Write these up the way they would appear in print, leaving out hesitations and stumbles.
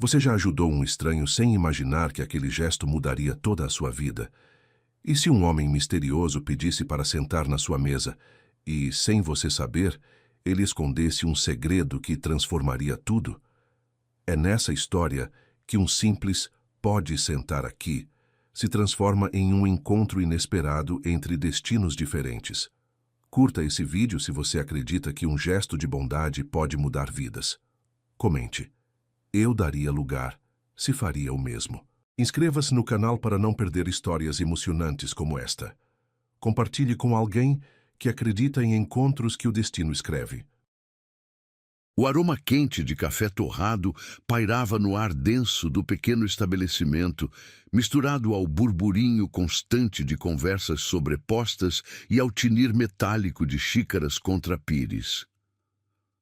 Você já ajudou um estranho sem imaginar que aquele gesto mudaria toda a sua vida? E se um homem misterioso pedisse para sentar na sua mesa e, sem você saber, ele escondesse um segredo que transformaria tudo? É nessa história que um simples "pode sentar aqui" se transforma em um encontro inesperado entre destinos diferentes. Curta esse vídeo se você acredita que um gesto de bondade pode mudar vidas. Comente. Eu daria lugar, se faria o mesmo. Inscreva-se no canal para não perder histórias emocionantes como esta. Compartilhe com alguém que acredita em encontros que o destino escreve. O aroma quente de café torrado pairava no ar denso do pequeno estabelecimento, misturado ao burburinho constante de conversas sobrepostas e ao tinir metálico de xícaras contra pires.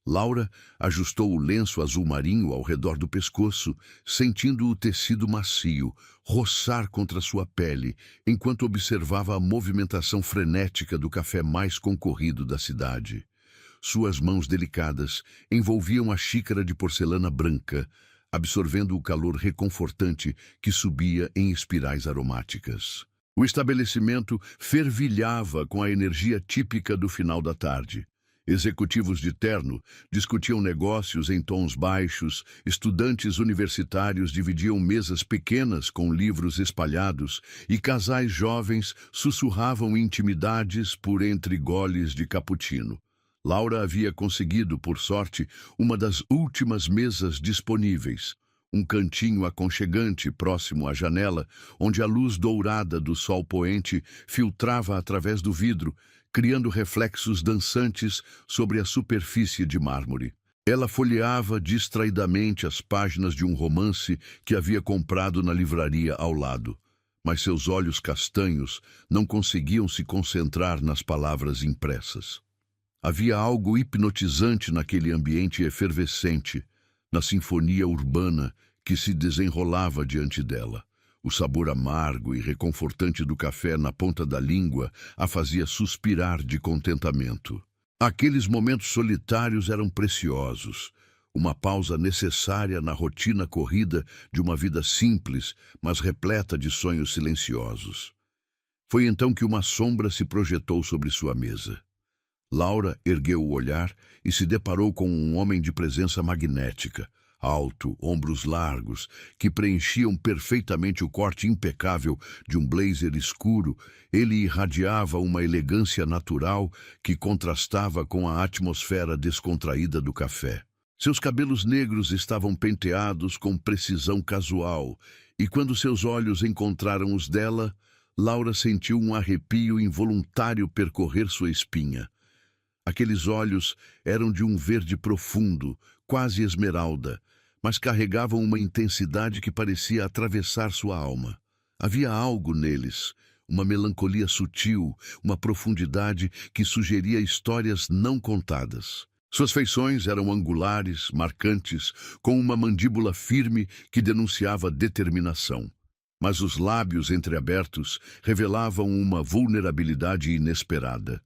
Laura ajustou o lenço azul marinho ao redor do pescoço, sentindo o tecido macio roçar contra sua pele, enquanto observava a movimentação frenética do café mais concorrido da cidade. Suas mãos delicadas envolviam a xícara de porcelana branca, absorvendo o calor reconfortante que subia em espirais aromáticas. O estabelecimento fervilhava com a energia típica do final da tarde. Executivos de terno discutiam negócios em tons baixos, estudantes universitários dividiam mesas pequenas com livros espalhados e casais jovens sussurravam intimidades por entre goles de cappuccino. Laura havia conseguido, por sorte, uma das últimas mesas disponíveis, um cantinho aconchegante próximo à janela, onde a luz dourada do sol poente filtrava através do vidro, criando reflexos dançantes sobre a superfície de mármore. Ela folheava distraidamente as páginas de um romance que havia comprado na livraria ao lado, mas seus olhos castanhos não conseguiam se concentrar nas palavras impressas. Havia algo hipnotizante naquele ambiente efervescente, na sinfonia urbana que se desenrolava diante dela. O sabor amargo e reconfortante do café na ponta da língua a fazia suspirar de contentamento. Aqueles momentos solitários eram preciosos, uma pausa necessária na rotina corrida de uma vida simples, mas repleta de sonhos silenciosos. Foi então que uma sombra se projetou sobre sua mesa. Laura ergueu o olhar e se deparou com um homem de presença magnética, alto, ombros largos, que preenchiam perfeitamente o corte impecável de um blazer escuro. Ele irradiava uma elegância natural que contrastava com a atmosfera descontraída do café. Seus cabelos negros estavam penteados com precisão casual, e quando seus olhos encontraram os dela, Laura sentiu um arrepio involuntário percorrer sua espinha. Aqueles olhos eram de um verde profundo, quase esmeralda, mas carregavam uma intensidade que parecia atravessar sua alma. Havia algo neles, uma melancolia sutil, uma profundidade que sugeria histórias não contadas. Suas feições eram angulares, marcantes, com uma mandíbula firme que denunciava determinação. Mas os lábios entreabertos revelavam uma vulnerabilidade inesperada.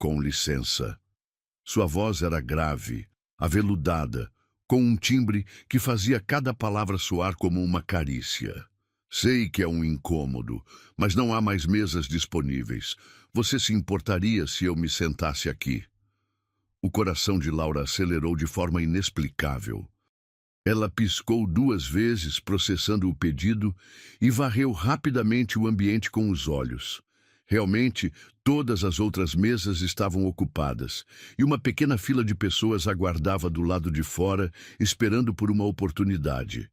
Com licença. Sua voz era grave, aveludada, com um timbre que fazia cada palavra soar como uma carícia. Sei que é um incômodo, mas não há mais mesas disponíveis. Você se importaria se eu me sentasse aqui? O coração de Laura acelerou de forma inexplicável. Ela piscou 2 vezes, processando o pedido, e varreu rapidamente o ambiente com os olhos. Realmente, todas as outras mesas estavam ocupadas, e uma pequena fila de pessoas aguardava do lado de fora, esperando por uma oportunidade.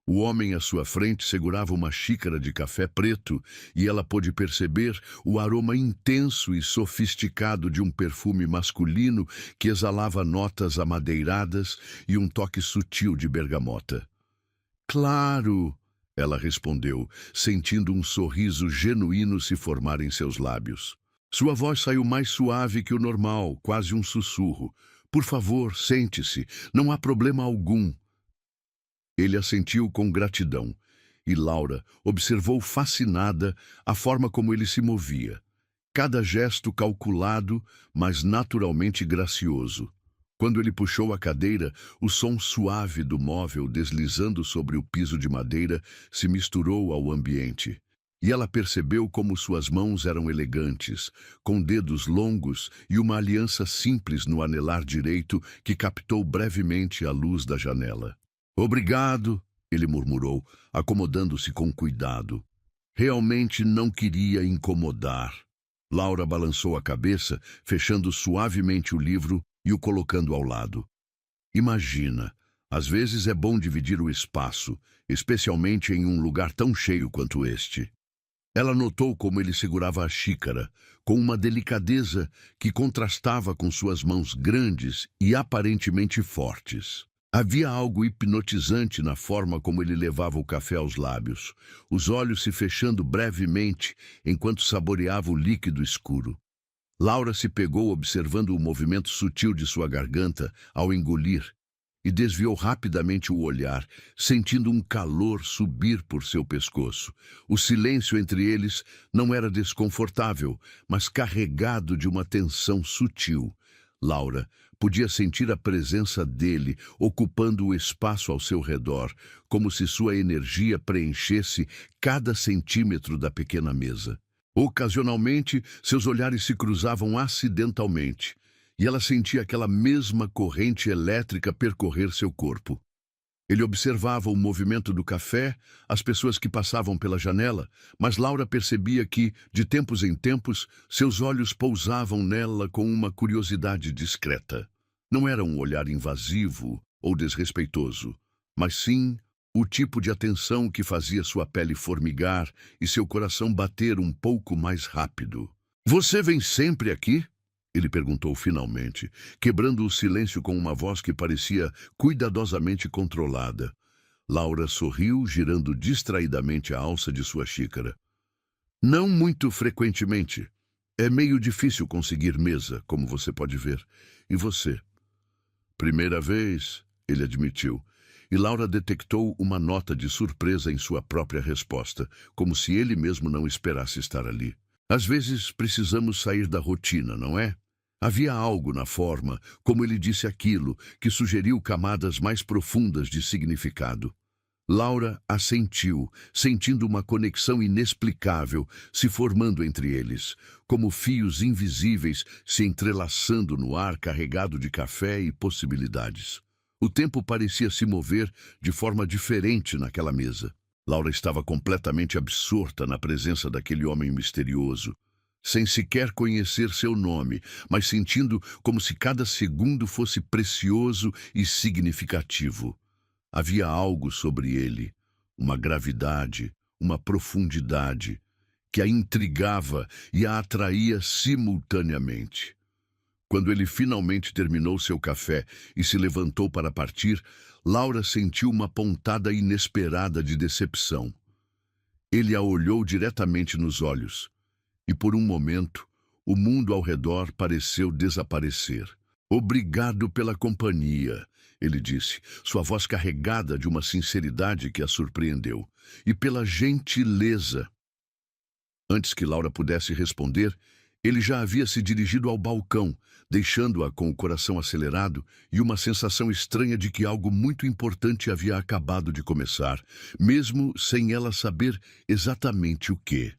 O homem à sua frente segurava uma xícara de café preto, e ela pôde perceber o aroma intenso e sofisticado de um perfume masculino que exalava notas amadeiradas e um toque sutil de bergamota. "Claro!" ela respondeu, sentindo um sorriso genuíno se formar em seus lábios. Sua voz saiu mais suave que o normal, quase um sussurro. "Por favor, sente-se, não há problema algum." Ele assentiu com gratidão, e Laura observou fascinada a forma como ele se movia. Cada gesto calculado, mas naturalmente gracioso. Quando ele puxou a cadeira, o som suave do móvel deslizando sobre o piso de madeira se misturou ao ambiente. E ela percebeu como suas mãos eram elegantes, com dedos longos e uma aliança simples no anelar direito que captou brevemente a luz da janela. "Obrigado", ele murmurou, acomodando-se com cuidado. Realmente não queria incomodar. Laura balançou a cabeça, fechando suavemente o livro e o colocando ao lado. "Imagina, às vezes é bom dividir o espaço, especialmente em um lugar tão cheio quanto este." Ela notou como ele segurava a xícara, com uma delicadeza que contrastava com suas mãos grandes e aparentemente fortes. Havia algo hipnotizante na forma como ele levava o café aos lábios, os olhos se fechando brevemente enquanto saboreava o líquido escuro. Laura se pegou observando o movimento sutil de sua garganta ao engolir e desviou rapidamente o olhar, sentindo um calor subir por seu pescoço. O silêncio entre eles não era desconfortável, mas carregado de uma tensão sutil. Laura podia sentir a presença dele ocupando o espaço ao seu redor, como se sua energia preenchesse cada centímetro da pequena mesa. Ocasionalmente, seus olhares se cruzavam acidentalmente, e ela sentia aquela mesma corrente elétrica percorrer seu corpo. Ele observava o movimento do café, as pessoas que passavam pela janela, mas Laura percebia que, de tempos em tempos, seus olhos pousavam nela com uma curiosidade discreta. Não era um olhar invasivo ou desrespeitoso, mas sim o tipo de atenção que fazia sua pele formigar e seu coração bater um pouco mais rápido. "Você vem sempre aqui?" ele perguntou finalmente, quebrando o silêncio com uma voz que parecia cuidadosamente controlada. Laura sorriu, girando distraidamente a alça de sua xícara. "Não muito frequentemente. É meio difícil conseguir mesa, como você pode ver. E você?" "Primeira vez", ele admitiu, e Laura detectou uma nota de surpresa em sua própria resposta, como se ele mesmo não esperasse estar ali. "Às vezes precisamos sair da rotina, não é?" Havia algo na forma, como ele disse aquilo, que sugeriu camadas mais profundas de significado. Laura assentiu, sentindo uma conexão inexplicável se formando entre eles, como fios invisíveis se entrelaçando no ar carregado de café e possibilidades. O tempo parecia se mover de forma diferente naquela mesa. Laura estava completamente absorta na presença daquele homem misterioso, sem sequer conhecer seu nome, mas sentindo como se cada segundo fosse precioso e significativo. Havia algo sobre ele, uma gravidade, uma profundidade, que a intrigava e a atraía simultaneamente. Quando ele finalmente terminou seu café e se levantou para partir, Laura sentiu uma pontada inesperada de decepção. Ele a olhou diretamente nos olhos. E por um momento, o mundo ao redor pareceu desaparecer. "Obrigado pela companhia", ele disse, sua voz carregada de uma sinceridade que a surpreendeu. "E pela gentileza." Antes que Laura pudesse responder, ele já havia se dirigido ao balcão, deixando-a com o coração acelerado e uma sensação estranha de que algo muito importante havia acabado de começar, mesmo sem ela saber exatamente o quê.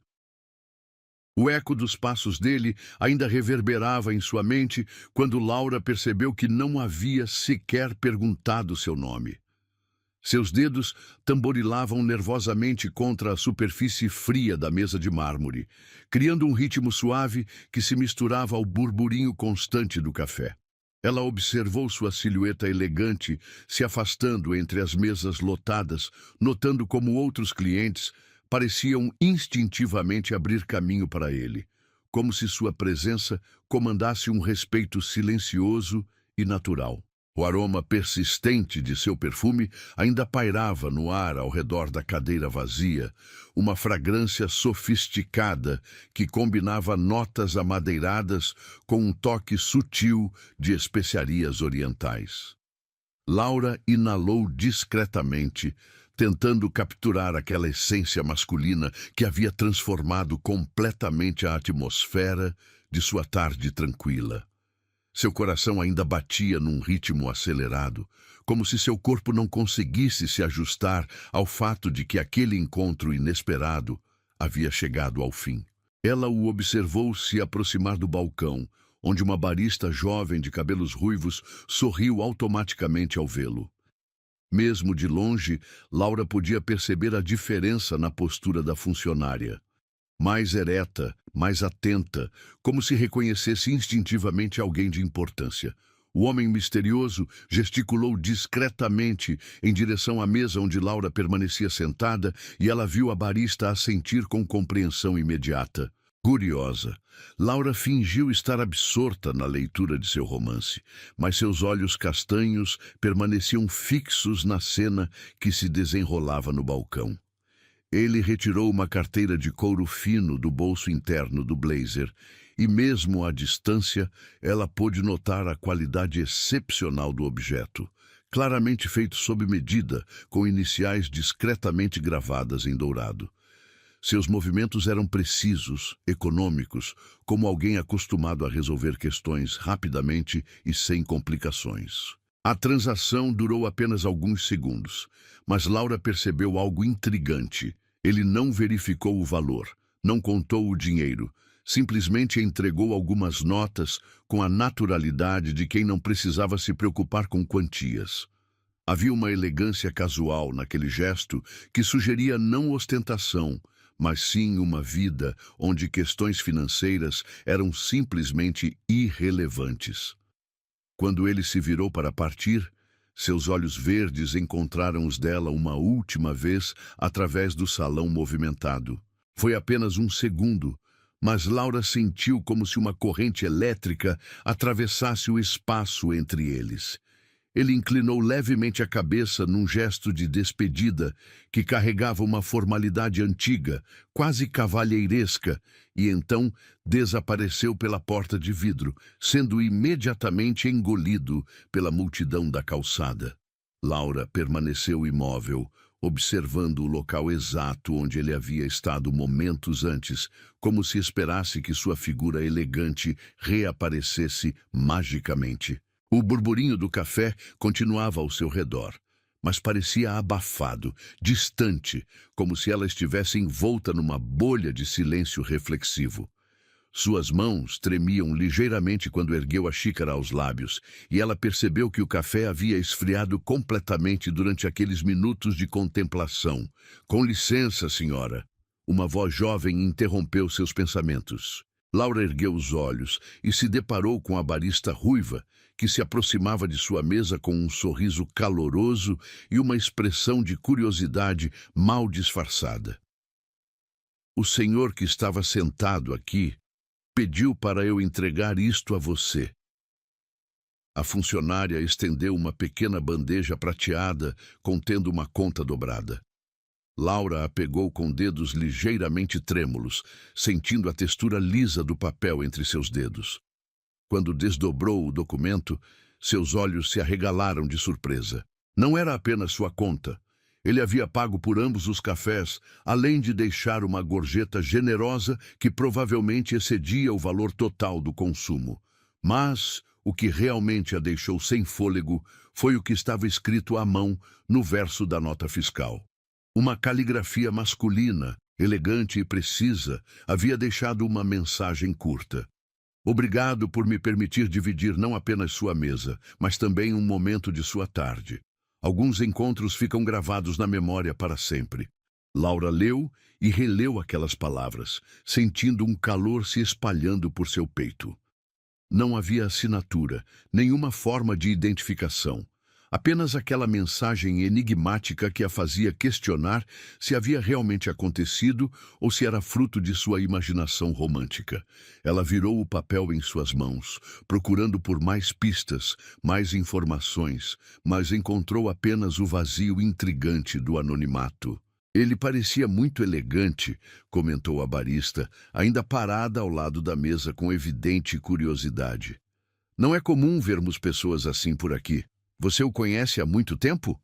O eco dos passos dele ainda reverberava em sua mente quando Laura percebeu que não havia sequer perguntado seu nome. Seus dedos tamborilavam nervosamente contra a superfície fria da mesa de mármore, criando um ritmo suave que se misturava ao burburinho constante do café. Ela observou sua silhueta elegante se afastando entre as mesas lotadas, notando como outros clientes pareciam instintivamente abrir caminho para ele, como se sua presença comandasse um respeito silencioso e natural. O aroma persistente de seu perfume ainda pairava no ar ao redor da cadeira vazia, uma fragrância sofisticada que combinava notas amadeiradas com um toque sutil de especiarias orientais. Laura inalou discretamente, tentando capturar aquela essência masculina que havia transformado completamente a atmosfera de sua tarde tranquila. Seu coração ainda batia num ritmo acelerado, como se seu corpo não conseguisse se ajustar ao fato de que aquele encontro inesperado havia chegado ao fim. Ela o observou se aproximar do balcão, onde uma barista jovem de cabelos ruivos sorriu automaticamente ao vê-lo. Mesmo de longe, Laura podia perceber a diferença na postura da funcionária. Mais ereta, mais atenta, como se reconhecesse instintivamente alguém de importância. O homem misterioso gesticulou discretamente em direção à mesa onde Laura permanecia sentada e ela viu a barista assentir com compreensão imediata. Curiosa, Laura fingiu estar absorta na leitura de seu romance, mas seus olhos castanhos permaneciam fixos na cena que se desenrolava no balcão. Ele retirou uma carteira de couro fino do bolso interno do blazer e, mesmo à distância, ela pôde notar a qualidade excepcional do objeto, claramente feito sob medida, com iniciais discretamente gravadas em dourado. Seus movimentos eram precisos, econômicos, como alguém acostumado a resolver questões rapidamente e sem complicações. A transação durou apenas alguns segundos, mas Laura percebeu algo intrigante. Ele não verificou o valor, não contou o dinheiro, simplesmente entregou algumas notas com a naturalidade de quem não precisava se preocupar com quantias. Havia uma elegância casual naquele gesto que sugeria não ostentação, mas sim uma vida onde questões financeiras eram simplesmente irrelevantes. Quando ele se virou para partir, seus olhos verdes encontraram os dela uma última vez através do salão movimentado. Foi apenas um segundo, mas Laura sentiu como se uma corrente elétrica atravessasse o espaço entre eles. Ele inclinou levemente a cabeça num gesto de despedida que carregava uma formalidade antiga, quase cavalheiresca, e então desapareceu pela porta de vidro, sendo imediatamente engolido pela multidão da calçada. Laura permaneceu imóvel, observando o local exato onde ele havia estado momentos antes, como se esperasse que sua figura elegante reaparecesse magicamente. O burburinho do café continuava ao seu redor, mas parecia abafado, distante, como se ela estivesse envolta numa bolha de silêncio reflexivo. Suas mãos tremiam ligeiramente quando ergueu a xícara aos lábios, e ela percebeu que o café havia esfriado completamente durante aqueles minutos de contemplação. "Com licença, senhora." Uma voz jovem interrompeu seus pensamentos. Laura ergueu os olhos e se deparou com a barista ruiva, que se aproximava de sua mesa com um sorriso caloroso e uma expressão de curiosidade mal disfarçada. "O senhor que estava sentado aqui pediu para eu entregar isto a você." A funcionária estendeu uma pequena bandeja prateada contendo uma conta dobrada. Laura a pegou com dedos ligeiramente trêmulos, sentindo a textura lisa do papel entre seus dedos. Quando desdobrou o documento, seus olhos se arregalaram de surpresa. Não era apenas sua conta. Ele havia pago por ambos os cafés, além de deixar uma gorjeta generosa que provavelmente excedia o valor total do consumo. Mas o que realmente a deixou sem fôlego foi o que estava escrito à mão no verso da nota fiscal. Uma caligrafia masculina, elegante e precisa, havia deixado uma mensagem curta. "Obrigado por me permitir dividir não apenas sua mesa, mas também um momento de sua tarde. Alguns encontros ficam gravados na memória para sempre." Laura leu e releu aquelas palavras, sentindo um calor se espalhando por seu peito. Não havia assinatura, nenhuma forma de identificação. Apenas aquela mensagem enigmática que a fazia questionar se havia realmente acontecido ou se era fruto de sua imaginação romântica. Ela virou o papel em suas mãos, procurando por mais pistas, mais informações, mas encontrou apenas o vazio intrigante do anonimato. "Ele parecia muito elegante", comentou a barista, ainda parada ao lado da mesa com evidente curiosidade. "Não é comum vermos pessoas assim por aqui. Você o conhece há muito tempo?"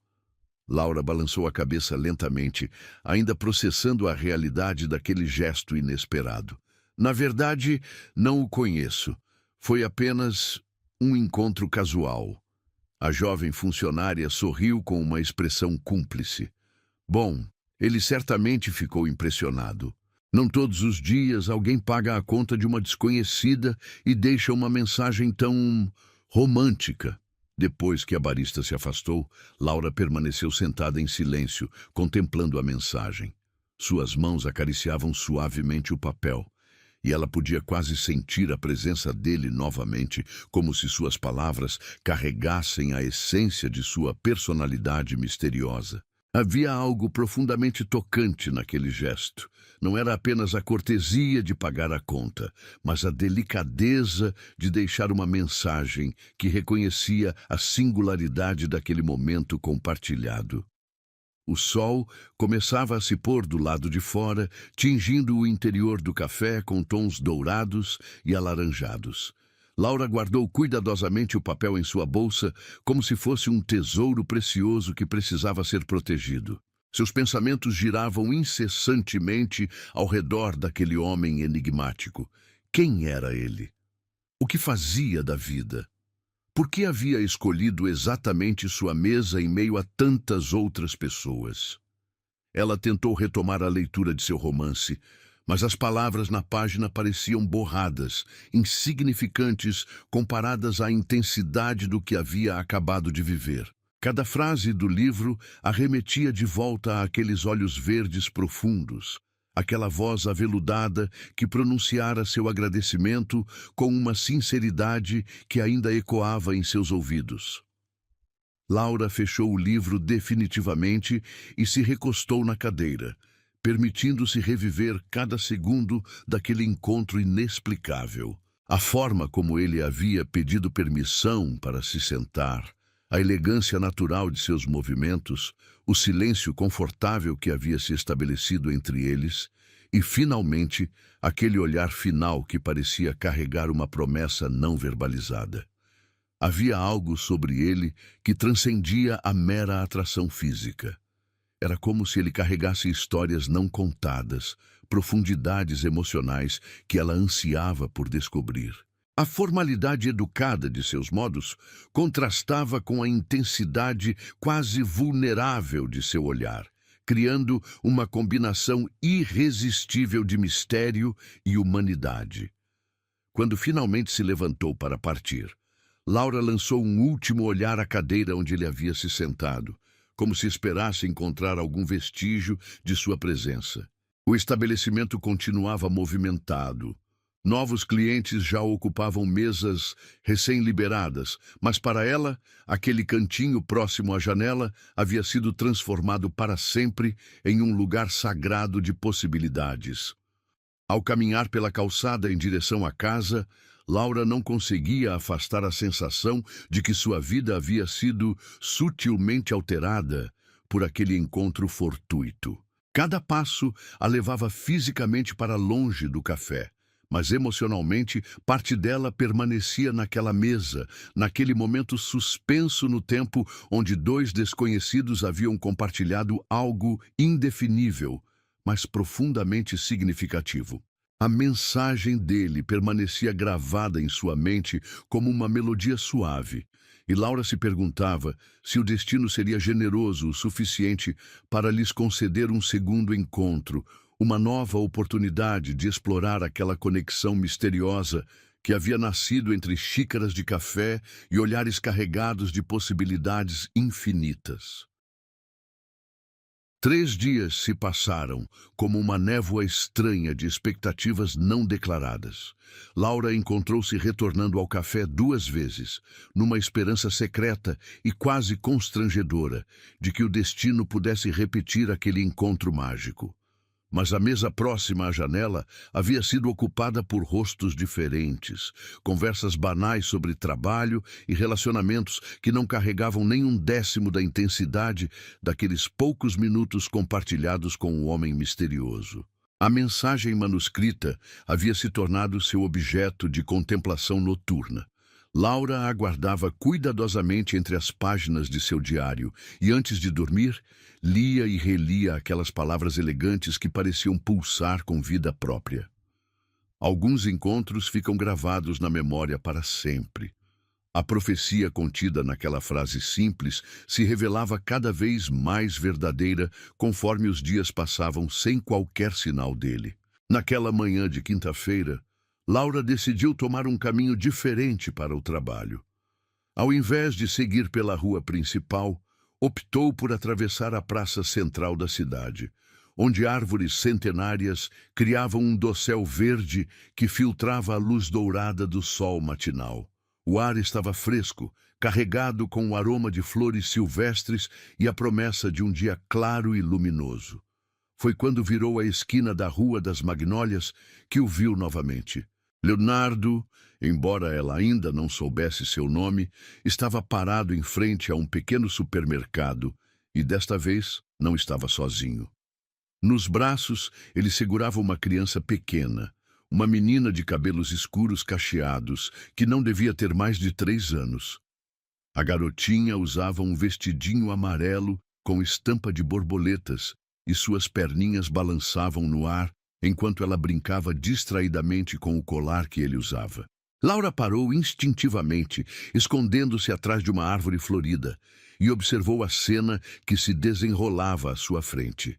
Laura balançou a cabeça lentamente, ainda processando a realidade daquele gesto inesperado. "Na verdade, não o conheço. Foi apenas um encontro casual. A jovem funcionária sorriu com uma expressão cúmplice. Bom, ele certamente ficou impressionado. Não todos os dias alguém paga a conta de uma desconhecida e deixa uma mensagem tão romântica. Depois que a barista se afastou, Laura permaneceu sentada em silêncio, contemplando a mensagem. Suas mãos acariciavam suavemente o papel, e ela podia quase sentir a presença dele novamente, como se suas palavras carregassem a essência de sua personalidade misteriosa. Havia algo profundamente tocante naquele gesto. Não era apenas a cortesia de pagar a conta, mas a delicadeza de deixar uma mensagem que reconhecia a singularidade daquele momento compartilhado. O sol começava a se pôr do lado de fora, tingindo o interior do café com tons dourados e alaranjados. Laura guardou cuidadosamente o papel em sua bolsa, como se fosse um tesouro precioso que precisava ser protegido. Seus pensamentos giravam incessantemente ao redor daquele homem enigmático. Quem era ele? O que fazia da vida? Por que havia escolhido exatamente sua mesa em meio a tantas outras pessoas? Ela tentou retomar a leitura de seu romance, mas as palavras na página pareciam borradas, insignificantes comparadas à intensidade do que havia acabado de viver. Cada frase do livro arremetia de volta àqueles olhos verdes profundos, aquela voz aveludada que pronunciara seu agradecimento com uma sinceridade que ainda ecoava em seus ouvidos. Laura fechou o livro definitivamente e se recostou na cadeira, permitindo-se reviver cada segundo daquele encontro inexplicável. A forma como ele havia pedido permissão para se sentar, a elegância natural de seus movimentos, o silêncio confortável que havia se estabelecido entre eles, e, finalmente, aquele olhar final que parecia carregar uma promessa não verbalizada. Havia algo sobre ele que transcendia a mera atração física. Era como se ele carregasse histórias não contadas, profundidades emocionais que ela ansiava por descobrir. A formalidade educada de seus modos contrastava com a intensidade quase vulnerável de seu olhar, criando uma combinação irresistível de mistério e humanidade. Quando finalmente se levantou para partir, Laura lançou um último olhar à cadeira onde ele havia se sentado, como se esperasse encontrar algum vestígio de sua presença. O estabelecimento continuava movimentado. Novos clientes já ocupavam mesas recém-liberadas, mas para ela, aquele cantinho próximo à janela havia sido transformado para sempre em um lugar sagrado de possibilidades. Ao caminhar pela calçada em direção à casa, Laura não conseguia afastar a sensação de que sua vida havia sido sutilmente alterada por aquele encontro fortuito. Cada passo a levava fisicamente para longe do café, mas emocionalmente parte dela permanecia naquela mesa, naquele momento suspenso no tempo onde dois desconhecidos haviam compartilhado algo indefinível, mas profundamente significativo. A mensagem dele permanecia gravada em sua mente como uma melodia suave, e Laura se perguntava se o destino seria generoso o suficiente para lhes conceder um segundo encontro, uma nova oportunidade de explorar aquela conexão misteriosa que havia nascido entre xícaras de café e olhares carregados de possibilidades infinitas. 3 dias se passaram, como uma névoa estranha de expectativas não declaradas. Laura encontrou-se retornando ao café 2 vezes, numa esperança secreta e quase constrangedora de que o destino pudesse repetir aquele encontro mágico. Mas a mesa próxima à janela havia sido ocupada por rostos diferentes, conversas banais sobre trabalho e relacionamentos que não carregavam nem um décimo da intensidade daqueles poucos minutos compartilhados com o homem misterioso. A mensagem manuscrita havia se tornado seu objeto de contemplação noturna. Laura a aguardava cuidadosamente entre as páginas de seu diário e, antes de dormir, lia e relia aquelas palavras elegantes que pareciam pulsar com vida própria. Alguns encontros ficam gravados na memória para sempre. A profecia contida naquela frase simples se revelava cada vez mais verdadeira conforme os dias passavam sem qualquer sinal dele. Naquela manhã de quinta-feira, Laura decidiu tomar um caminho diferente para o trabalho. Ao invés de seguir pela rua principal, optou por atravessar a praça central da cidade, onde árvores centenárias criavam um dossel verde que filtrava a luz dourada do sol matinal. O ar estava fresco, carregado com o aroma de flores silvestres e a promessa de um dia claro e luminoso. Foi quando virou a esquina da Rua das Magnólias que o viu novamente. Leonardo, embora ela ainda não soubesse seu nome, estava parado em frente a um pequeno supermercado e desta vez não estava sozinho. Nos braços, ele segurava uma criança pequena, uma menina de cabelos escuros cacheados, que não devia ter mais de 3 anos. A garotinha usava um vestidinho amarelo com estampa de borboletas e suas perninhas balançavam no ar enquanto ela brincava distraidamente com o colar que ele usava. Laura parou instintivamente, escondendo-se atrás de uma árvore florida, e observou a cena que se desenrolava à sua frente.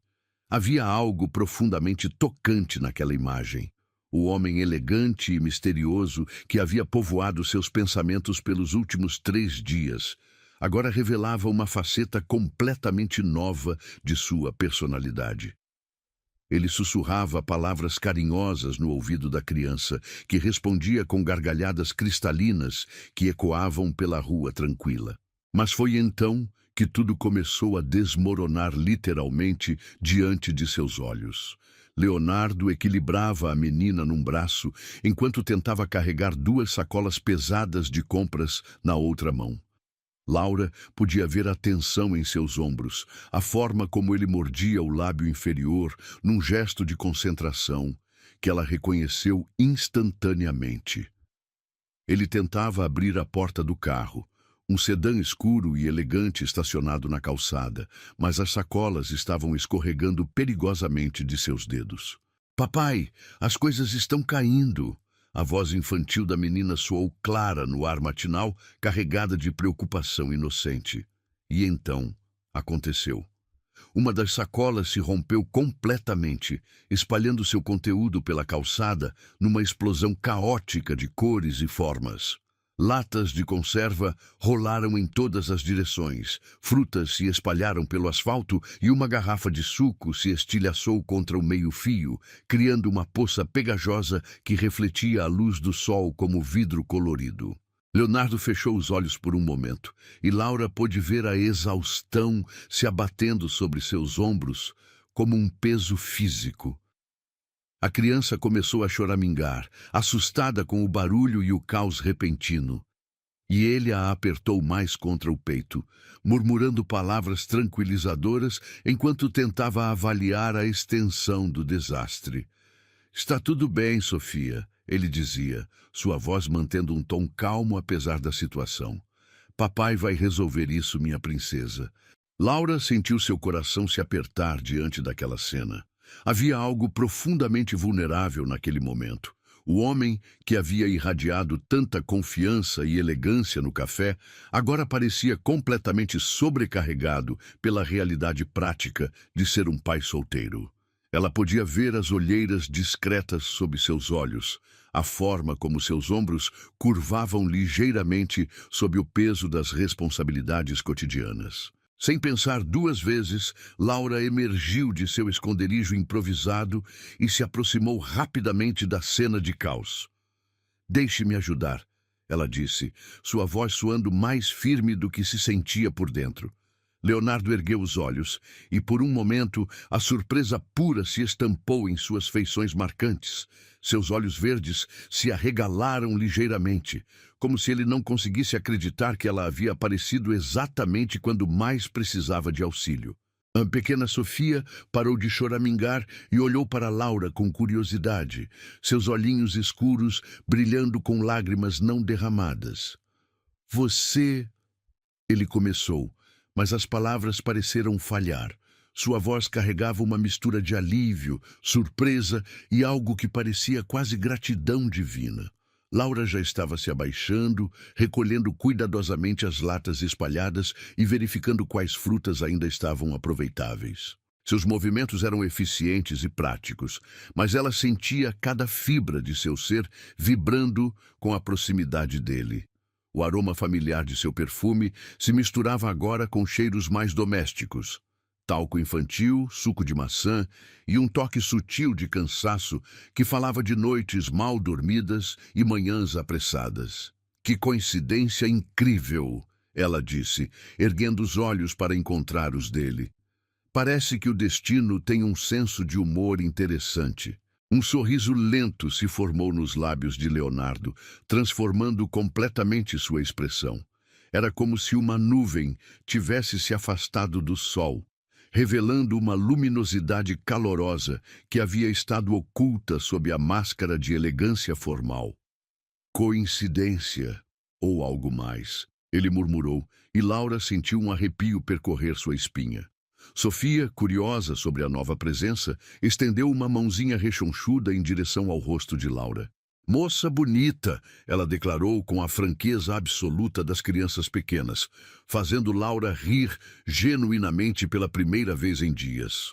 Havia algo profundamente tocante naquela imagem. O homem elegante e misterioso que havia povoado seus pensamentos pelos últimos 3 dias, agora revelava uma faceta completamente nova de sua personalidade. Ele sussurrava palavras carinhosas no ouvido da criança, que respondia com gargalhadas cristalinas que ecoavam pela rua tranquila. Mas foi então que tudo começou a desmoronar literalmente diante de seus olhos. Leonardo equilibrava a menina num braço, enquanto tentava carregar 2 sacolas pesadas de compras na outra mão. Laura podia ver a tensão em seus ombros, a forma como ele mordia o lábio inferior num gesto de concentração, que ela reconheceu instantaneamente. Ele tentava abrir a porta do carro, um sedã escuro e elegante estacionado na calçada, mas as sacolas estavam escorregando perigosamente de seus dedos. "Papai, as coisas estão caindo!" A voz infantil da menina soou clara no ar matinal, carregada de preocupação inocente. E então, aconteceu. Uma das sacolas se rompeu completamente, espalhando seu conteúdo pela calçada numa explosão caótica de cores e formas. Latas de conserva rolaram em todas as direções, frutas se espalharam pelo asfalto e uma garrafa de suco se estilhaçou contra o meio-fio, criando uma poça pegajosa que refletia a luz do sol como vidro colorido. Leonardo fechou os olhos por um momento, e Laura pôde ver a exaustão se abatendo sobre seus ombros como um peso físico. A criança começou a choramingar, assustada com o barulho e o caos repentino. E ele a apertou mais contra o peito, murmurando palavras tranquilizadoras enquanto tentava avaliar a extensão do desastre. "Está tudo bem, Sofia", ele dizia, sua voz mantendo um tom calmo apesar da situação. "Papai vai resolver isso, minha princesa." Laura sentiu seu coração se apertar diante daquela cena. Havia algo profundamente vulnerável naquele momento. O homem, que havia irradiado tanta confiança e elegância no café, agora parecia completamente sobrecarregado pela realidade prática de ser um pai solteiro. Ela podia ver as olheiras discretas sob seus olhos, a forma como seus ombros curvavam ligeiramente sob o peso das responsabilidades cotidianas. Sem pensar 2 vezes, Laura emergiu de seu esconderijo improvisado e se aproximou rapidamente da cena de caos. "Deixe-me ajudar", ela disse, sua voz soando mais firme do que se sentia por dentro. Leonardo ergueu os olhos e, por um momento, a surpresa pura se estampou em suas feições marcantes. Seus olhos verdes se arregalaram ligeiramente, como se ele não conseguisse acreditar que ela havia aparecido exatamente quando mais precisava de auxílio. A pequena Sofia parou de choramingar e olhou para Laura com curiosidade, seus olhinhos escuros brilhando com lágrimas não derramadas. "Você..." ele começou, mas as palavras pareceram falhar. Sua voz carregava uma mistura de alívio, surpresa e algo que parecia quase gratidão divina. Laura já estava se abaixando, recolhendo cuidadosamente as latas espalhadas e verificando quais frutas ainda estavam aproveitáveis. Seus movimentos eram eficientes e práticos, mas ela sentia cada fibra de seu ser vibrando com a proximidade dele. O aroma familiar de seu perfume se misturava agora com cheiros mais domésticos. Talco infantil, suco de maçã e um toque sutil de cansaço que falava de noites mal dormidas e manhãs apressadas. Que coincidência incrível, ela disse, erguendo os olhos para encontrar os dele. Parece que o destino tem um senso de humor interessante. Um sorriso lento se formou nos lábios de Leonardo, transformando completamente sua expressão. Era como se uma nuvem tivesse se afastado do sol, revelando uma luminosidade calorosa que havia estado oculta sob a máscara de elegância formal. Coincidência, ou algo mais, ele murmurou, e Laura sentiu um arrepio percorrer sua espinha. Sofia, curiosa sobre a nova presença, estendeu uma mãozinha rechonchuda em direção ao rosto de Laura. Moça bonita, ela declarou com a franqueza absoluta das crianças pequenas, fazendo Laura rir genuinamente pela primeira vez em dias.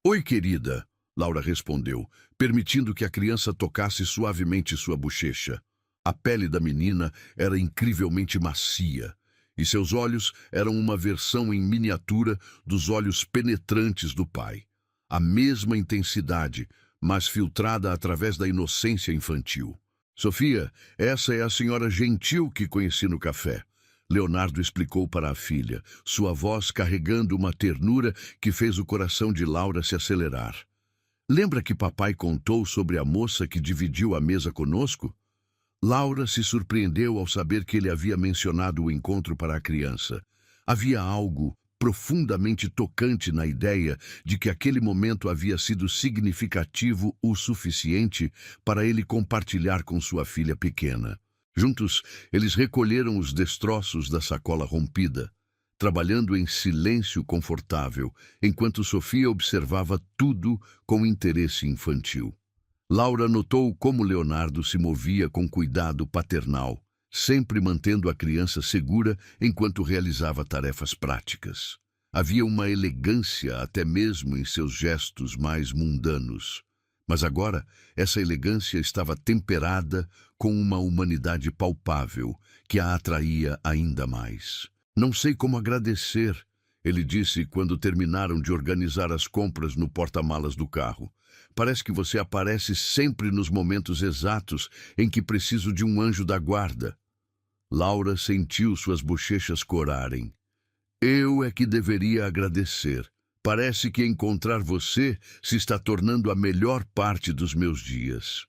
Oi, querida, Laura respondeu, permitindo que a criança tocasse suavemente sua bochecha. A pele da menina era incrivelmente macia, e seus olhos eram uma versão em miniatura dos olhos penetrantes do pai. A mesma intensidade, mas filtrada através da inocência infantil. Sofia, essa é a senhora gentil que conheci no café. Leonardo explicou para a filha, sua voz carregando uma ternura que fez o coração de Laura se acelerar. Lembra que papai contou sobre a moça que dividiu a mesa conosco? Laura se surpreendeu ao saber que ele havia mencionado o encontro para a criança. Havia algo profundamente tocante na ideia de que aquele momento havia sido significativo o suficiente para ele compartilhar com sua filha pequena. Juntos, eles recolheram os destroços da sacola rompida, trabalhando em silêncio confortável, enquanto Sofia observava tudo com interesse infantil. Laura notou como Leonardo se movia com cuidado paternal, sempre mantendo a criança segura enquanto realizava tarefas práticas. Havia uma elegância até mesmo em seus gestos mais mundanos. Mas agora, essa elegância estava temperada com uma humanidade palpável que a atraía ainda mais. Não sei como agradecer, ele disse quando terminaram de organizar as compras no porta-malas do carro. Parece que você aparece sempre nos momentos exatos em que preciso de um anjo da guarda. Laura sentiu suas bochechas corarem. Eu é que deveria agradecer. Parece que encontrar você se está tornando a melhor parte dos meus dias.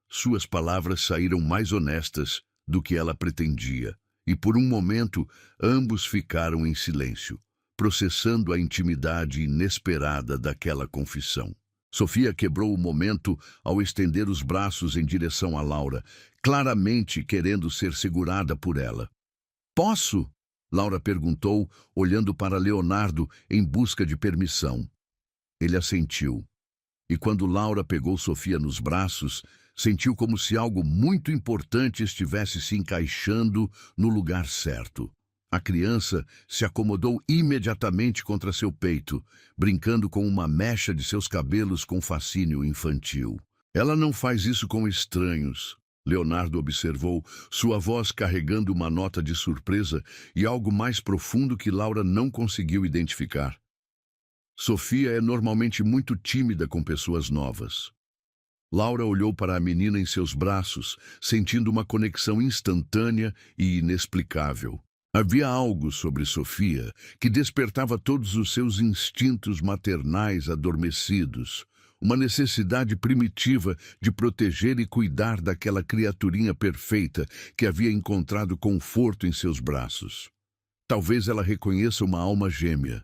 Suas palavras saíram mais honestas do que ela pretendia, e por um momento ambos ficaram em silêncio, processando a intimidade inesperada daquela confissão. Sofia quebrou o momento ao estender os braços em direção a Laura, claramente querendo ser segurada por ela. Posso? Laura perguntou, olhando para Leonardo em busca de permissão. Ele assentiu. E quando Laura pegou Sofia nos braços, sentiu como se algo muito importante estivesse se encaixando no lugar certo. A criança se acomodou imediatamente contra seu peito, brincando com uma mecha de seus cabelos com fascínio infantil. Ela não faz isso com estranhos, Leonardo observou, sua voz carregando uma nota de surpresa e algo mais profundo que Laura não conseguiu identificar. Sofia é normalmente muito tímida com pessoas novas. Laura olhou para a menina em seus braços, sentindo uma conexão instantânea e inexplicável. Havia algo sobre Sofia que despertava todos os seus instintos maternais adormecidos, uma necessidade primitiva de proteger e cuidar daquela criaturinha perfeita que havia encontrado conforto em seus braços. Talvez ela reconheça uma alma gêmea,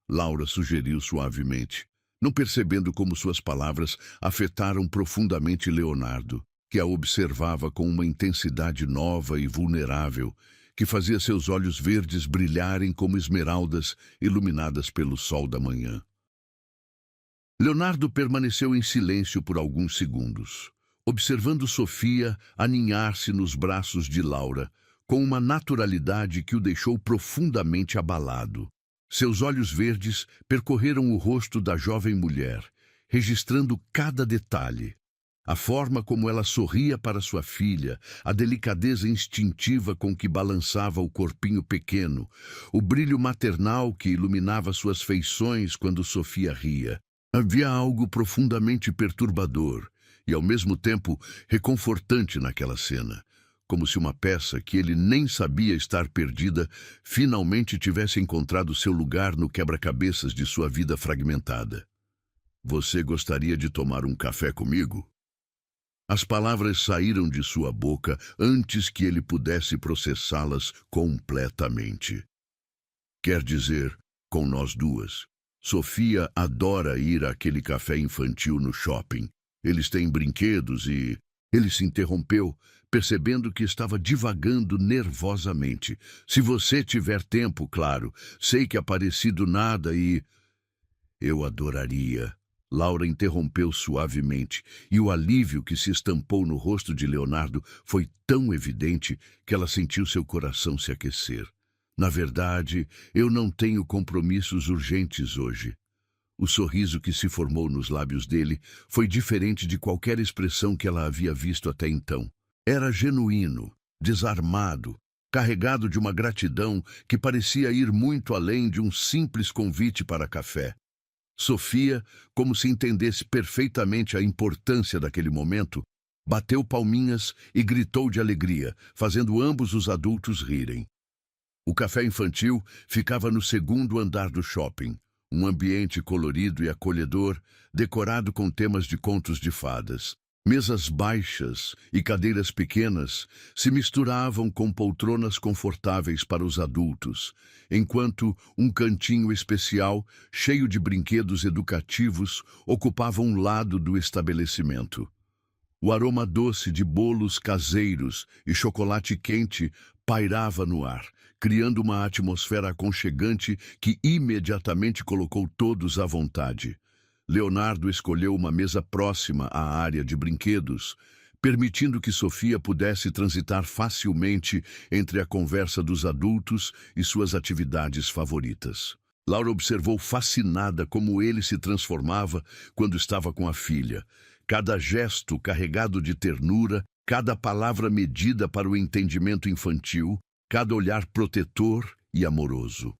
Laura sugeriu suavemente, não percebendo como suas palavras afetaram profundamente Leonardo, que a observava com uma intensidade nova e vulnerável, que fazia seus olhos verdes brilharem como esmeraldas iluminadas pelo sol da manhã. Leonardo permaneceu em silêncio por alguns segundos, observando Sofia aninhar-se nos braços de Laura, com uma naturalidade que o deixou profundamente abalado. Seus olhos verdes percorreram o rosto da jovem mulher, registrando cada detalhe. A forma como ela sorria para sua filha, a delicadeza instintiva com que balançava o corpinho pequeno, o brilho maternal que iluminava suas feições quando Sofia ria. Havia algo profundamente perturbador e, ao mesmo tempo, reconfortante naquela cena, como se uma peça que ele nem sabia estar perdida finalmente tivesse encontrado seu lugar no quebra-cabeças de sua vida fragmentada. "Você gostaria de tomar um café comigo?" As palavras saíram de sua boca antes que ele pudesse processá-las completamente. "Quer dizer, com nós duas. Sofia adora ir àquele café infantil no shopping. Eles têm brinquedos e..." Ele se interrompeu, percebendo que estava divagando nervosamente. "Se você tiver tempo, claro. Sei que apareci do nada e..." "Eu adoraria." Laura interrompeu suavemente, e o alívio que se estampou no rosto de Leonardo foi tão evidente que ela sentiu seu coração se aquecer. "Na verdade, eu não tenho compromissos urgentes hoje." O sorriso que se formou nos lábios dele foi diferente de qualquer expressão que ela havia visto até então. Era genuíno, desarmado, carregado de uma gratidão que parecia ir muito além de um simples convite para café. Sofia, como se entendesse perfeitamente a importância daquele momento, bateu palminhas e gritou de alegria, fazendo ambos os adultos rirem. O café infantil ficava no segundo andar do shopping, um ambiente colorido e acolhedor, decorado com temas de contos de fadas. Mesas baixas e cadeiras pequenas se misturavam com poltronas confortáveis para os adultos, enquanto um cantinho especial, cheio de brinquedos educativos, ocupava um lado do estabelecimento. O aroma doce de bolos caseiros e chocolate quente pairava no ar, criando uma atmosfera aconchegante que imediatamente colocou todos à vontade. Leonardo escolheu uma mesa próxima à área de brinquedos, permitindo que Sofia pudesse transitar facilmente entre a conversa dos adultos e suas atividades favoritas. Laura observou fascinada como ele se transformava quando estava com a filha. Cada gesto carregado de ternura, cada palavra medida para o entendimento infantil, cada olhar protetor e amoroso.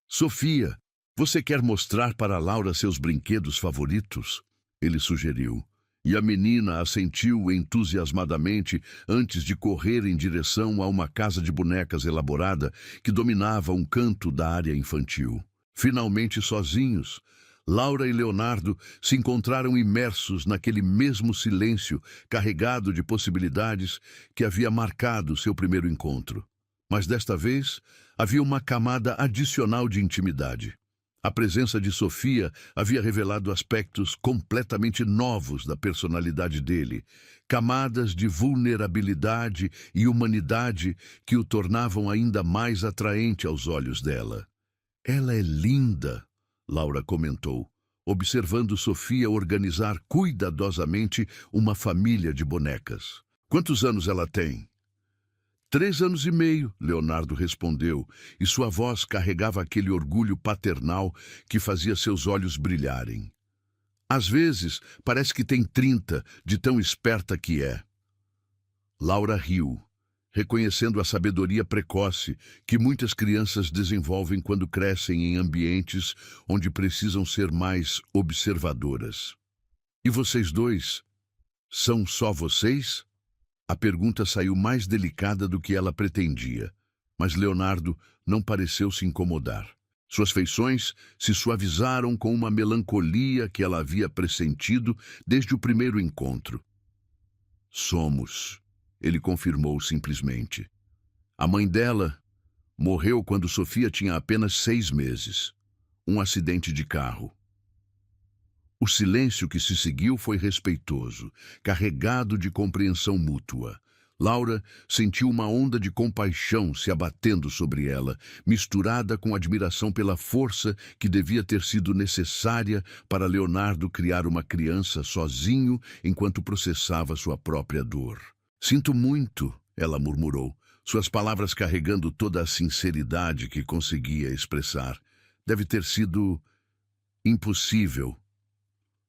"Sofia, você quer mostrar para Laura seus brinquedos favoritos?" ele sugeriu, e a menina assentiu entusiasmadamente antes de correr em direção a uma casa de bonecas elaborada que dominava um canto da área infantil. Finalmente sozinhos, Laura e Leonardo se encontraram imersos naquele mesmo silêncio carregado de possibilidades que havia marcado seu primeiro encontro. Mas desta vez havia uma camada adicional de intimidade. A presença de Sofia havia revelado aspectos completamente novos da personalidade dele, camadas de vulnerabilidade e humanidade que o tornavam ainda mais atraente aos olhos dela. "Ela é linda", Laura comentou, observando Sofia organizar cuidadosamente uma família de bonecas. "Quantos anos ela tem?" 3 anos e meio, Leonardo respondeu, e sua voz carregava aquele orgulho paternal que fazia seus olhos brilharem. "Às vezes, parece que tem 30, de tão esperta que é." Laura riu, reconhecendo a sabedoria precoce que muitas crianças desenvolvem quando crescem em ambientes onde precisam ser mais observadoras. "E vocês dois? São só vocês?" A pergunta saiu mais delicada do que ela pretendia, mas Leonardo não pareceu se incomodar. Suas feições se suavizaram com uma melancolia que ela havia pressentido desde o primeiro encontro. "Somos", ele confirmou simplesmente. A mãe dela morreu quando Sofia tinha apenas 6 meses. Um acidente de carro. O silêncio que se seguiu foi respeitoso, carregado de compreensão mútua. Laura sentiu uma onda de compaixão se abatendo sobre ela, misturada com admiração pela força que devia ter sido necessária para Leonardo criar uma criança sozinho enquanto processava sua própria dor. "Sinto muito", ela murmurou, suas palavras carregando toda a sinceridade que conseguia expressar. "Deve ter sido impossível."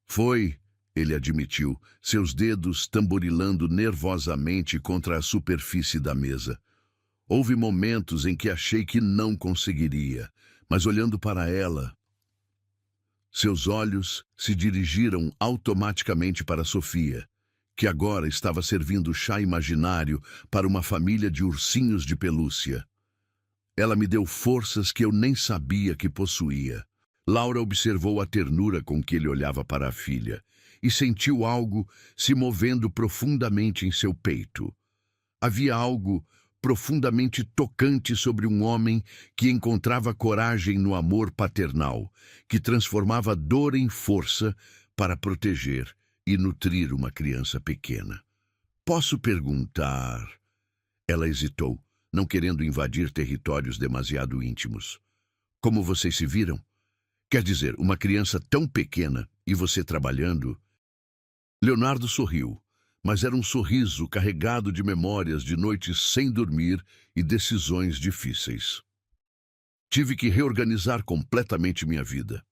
"Foi", ele admitiu, seus dedos tamborilando nervosamente contra a superfície da mesa. "Houve momentos em que achei que não conseguiria, mas olhando para ela..." Seus olhos se dirigiram automaticamente para Sofia, que agora estava servindo chá imaginário para uma família de ursinhos de pelúcia. "Ela me deu forças que eu nem sabia que possuía." Laura observou a ternura com que ele olhava para a filha e sentiu algo se movendo profundamente em seu peito. Havia algo profundamente tocante sobre um homem que encontrava coragem no amor paternal, que transformava dor em força para proteger e nutrir uma criança pequena. "Posso perguntar?" Ela hesitou, não querendo invadir territórios demasiado íntimos. "Como vocês se viram? Quer dizer, uma criança tão pequena e você trabalhando..." Leonardo sorriu, mas era um sorriso carregado de memórias de noites sem dormir e decisões difíceis. "Tive que reorganizar completamente minha vida.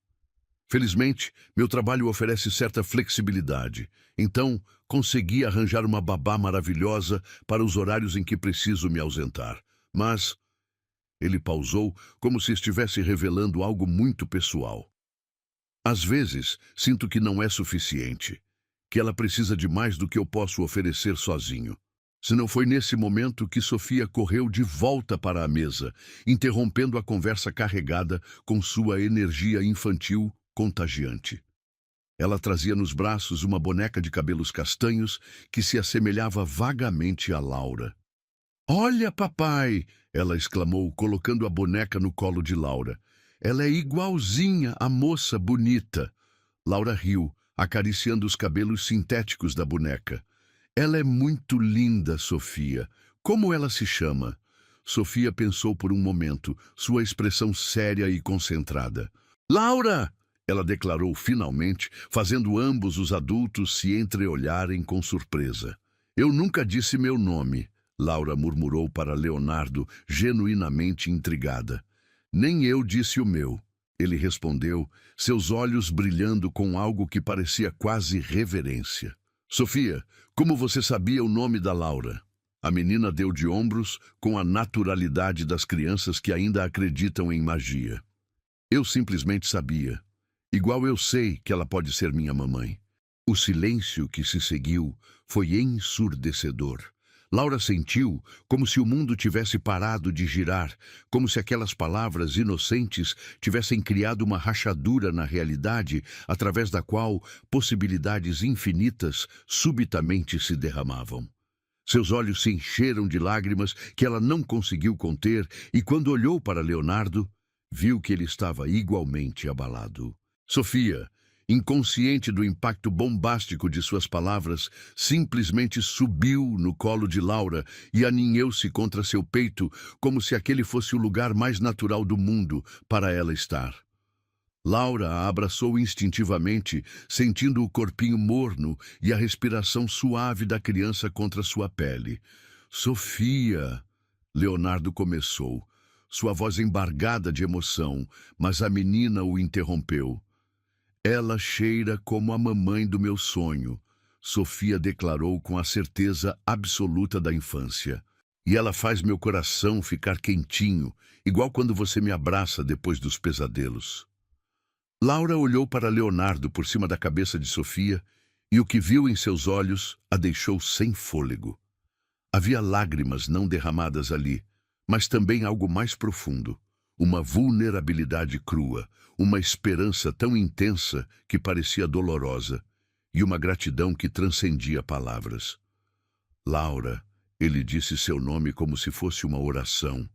Felizmente, meu trabalho oferece certa flexibilidade, então consegui arranjar uma babá maravilhosa para os horários em que preciso me ausentar. Mas..." Ele pausou, como se estivesse revelando algo muito pessoal. "Às vezes, sinto que não é suficiente, que ela precisa de mais do que eu posso oferecer sozinho." Se não foi nesse momento que Sofia correu de volta para a mesa, interrompendo a conversa carregada com sua energia infantil contagiante. Ela trazia nos braços uma boneca de cabelos castanhos que se assemelhava vagamente a Laura. "Olha, papai!" ela exclamou, colocando a boneca no colo de Laura. "Ela é igualzinha à moça bonita." Laura riu, acariciando os cabelos sintéticos da boneca. "Ela é muito linda, Sofia. Como ela se chama?" Sofia pensou por um momento, sua expressão séria e concentrada. "Laura!" ela declarou finalmente, fazendo ambos os adultos se entreolharem com surpresa. "Eu nunca disse meu nome", Laura murmurou para Leonardo, genuinamente intrigada. "Nem eu disse o meu", ele respondeu, seus olhos brilhando com algo que parecia quase reverência. "Sofia, como você sabia o nome da Laura?" A menina deu de ombros com a naturalidade das crianças que ainda acreditam em magia. "Eu simplesmente sabia. Igual eu sei que ela pode ser minha mamãe." O silêncio que se seguiu foi ensurdecedor. Laura sentiu como se o mundo tivesse parado de girar, como se aquelas palavras inocentes tivessem criado uma rachadura na realidade, através da qual possibilidades infinitas subitamente se derramavam. Seus olhos se encheram de lágrimas que ela não conseguiu conter e, quando olhou para Leonardo, viu que ele estava igualmente abalado. Sofia, inconsciente do impacto bombástico de suas palavras, simplesmente subiu no colo de Laura e aninhou-se contra seu peito, como se aquele fosse o lugar mais natural do mundo para ela estar. Laura a abraçou instintivamente, sentindo o corpinho morno e a respiração suave da criança contra sua pele. "Sofia", Leonardo começou, sua voz embargada de emoção, mas a menina o interrompeu. "Ela cheira como a mamãe do meu sonho", Sofia declarou com a certeza absoluta da infância. "E ela faz meu coração ficar quentinho, igual quando você me abraça depois dos pesadelos." Laura olhou para Leonardo por cima da cabeça de Sofia e o que viu em seus olhos a deixou sem fôlego. Havia lágrimas não derramadas ali, mas também algo mais profundo. Uma vulnerabilidade crua, uma esperança tão intensa que parecia dolorosa, e uma gratidão que transcendia palavras. "Laura", ele disse seu nome como se fosse uma oração,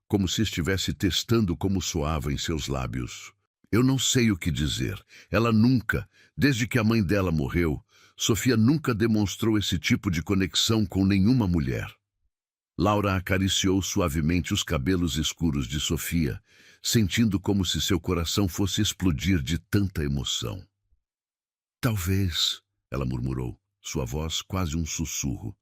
como se estivesse testando como soava em seus lábios. "Eu não sei o que dizer. Ela nunca, desde que a mãe dela morreu, Sofia nunca demonstrou esse tipo de conexão com nenhuma mulher. Laura acariciou suavemente os cabelos escuros de Sofia, sentindo como se seu coração fosse explodir de tanta emoção. Talvez, ela murmurou, sua voz quase um sussurro.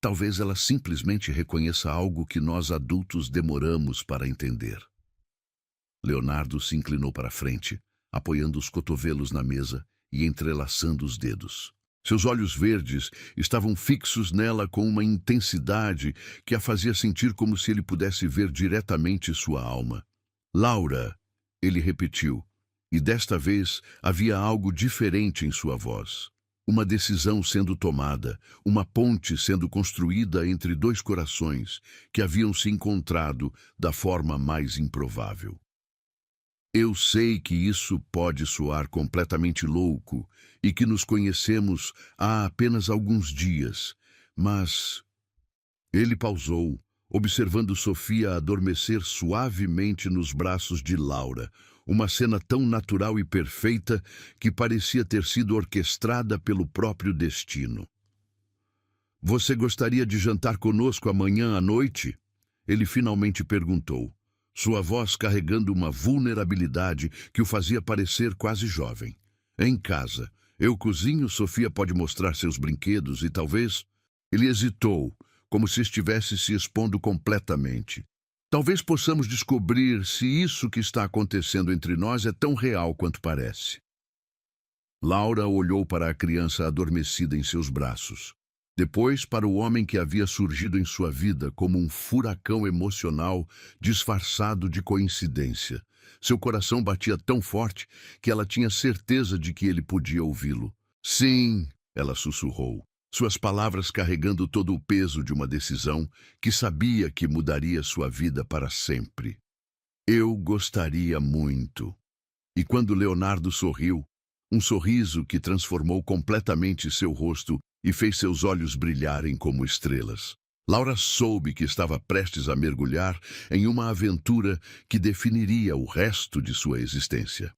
Talvez ela simplesmente reconheça algo que nós adultos demoramos para entender. Leonardo se inclinou para a frente, apoiando os cotovelos na mesa e entrelaçando os dedos. Seus olhos verdes estavam fixos nela com uma intensidade que a fazia sentir como se ele pudesse ver diretamente sua alma. Laura, ele repetiu, e desta vez havia algo diferente em sua voz. Uma decisão sendo tomada, uma ponte sendo construída entre dois corações que haviam se encontrado da forma mais improvável. Eu sei que isso pode soar completamente louco e que nos conhecemos há apenas alguns dias, mas... Ele pausou, observando Sofia adormecer suavemente nos braços de Laura, uma cena tão natural e perfeita que parecia ter sido orquestrada pelo próprio destino. Você gostaria de jantar conosco amanhã à noite? Ele finalmente perguntou, sua voz carregando uma vulnerabilidade que o fazia parecer quase jovem. Em casa, eu cozinho, Sofia pode mostrar seus brinquedos e talvez... Ele hesitou, como se estivesse se expondo completamente. Talvez possamos descobrir se isso que está acontecendo entre nós é tão real quanto parece. Laura olhou para a criança adormecida em seus braços. Depois para o homem que havia surgido em sua vida como um furacão emocional disfarçado de coincidência. Seu coração batia tão forte que ela tinha certeza de que ele podia ouvi-lo. Sim, ela sussurrou, suas palavras carregando todo o peso de uma decisão que sabia que mudaria sua vida para sempre. Eu gostaria muito. E quando Leonardo sorriu, um sorriso que transformou completamente seu rosto e fez seus olhos brilharem como estrelas. Laura soube que estava prestes a mergulhar em uma aventura que definiria o resto de sua existência.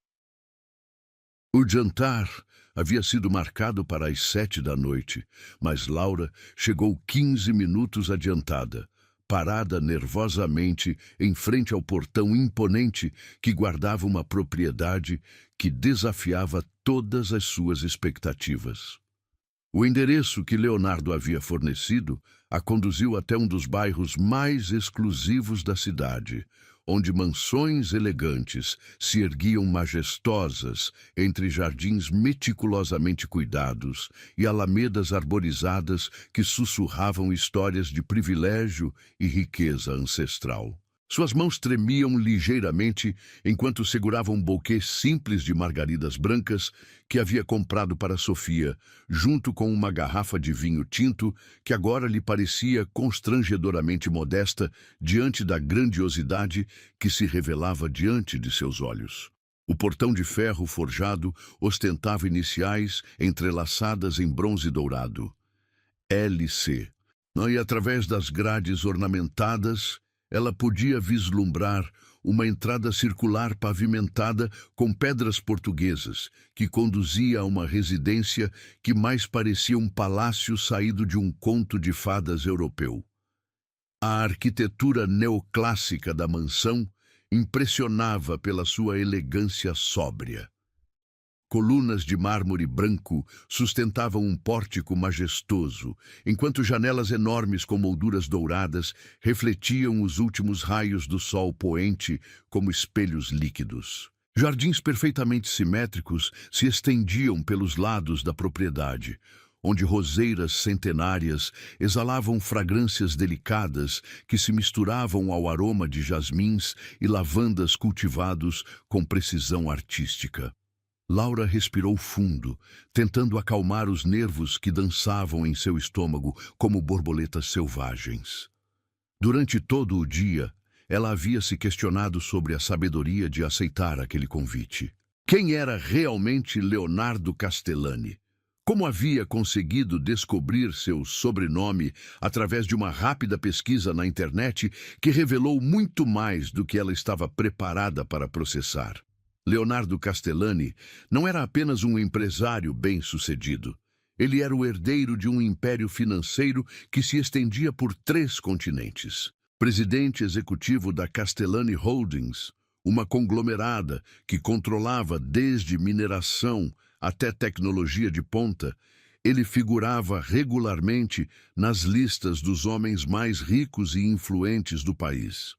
O jantar havia sido marcado para as 7 da noite, mas Laura chegou 15 minutos adiantada, parada nervosamente em frente ao portão imponente que guardava uma propriedade que desafiava todas as suas expectativas. O endereço que Leonardo havia fornecido a conduziu até um dos bairros mais exclusivos da cidade, onde mansões elegantes se erguiam majestosas entre jardins meticulosamente cuidados e alamedas arborizadas que sussurravam histórias de privilégio e riqueza ancestral. Suas mãos tremiam ligeiramente enquanto segurava um buquê simples de margaridas brancas que havia comprado para Sofia, junto com uma garrafa de vinho tinto que agora lhe parecia constrangedoramente modesta diante da grandiosidade que se revelava diante de seus olhos. O portão de ferro forjado ostentava iniciais entrelaçadas em bronze dourado. LC. E através das grades ornamentadas, ela podia vislumbrar uma entrada circular pavimentada com pedras portuguesas, que conduzia a uma residência que mais parecia um palácio saído de um conto de fadas europeu. A arquitetura neoclássica da mansão impressionava pela sua elegância sóbria. Colunas de mármore branco sustentavam um pórtico majestoso, enquanto janelas enormes com molduras douradas refletiam os últimos raios do sol poente como espelhos líquidos. Jardins perfeitamente simétricos se estendiam pelos lados da propriedade, onde roseiras centenárias exalavam fragrâncias delicadas que se misturavam ao aroma de jasmins e lavandas cultivados com precisão artística. Laura respirou fundo, tentando acalmar os nervos que dançavam em seu estômago como borboletas selvagens. Durante todo o dia, ela havia se questionado sobre a sabedoria de aceitar aquele convite. Quem era realmente Leonardo Castellani? Como havia conseguido descobrir seu sobrenome através de uma rápida pesquisa na internet que revelou muito mais do que ela estava preparada para processar? Leonardo Castellani não era apenas um empresário bem-sucedido. Ele era o herdeiro de um império financeiro que se estendia por 3 continentes. Presidente executivo da Castellani Holdings, uma conglomerada que controlava desde mineração até tecnologia de ponta, ele figurava regularmente nas listas dos homens mais ricos e influentes do país.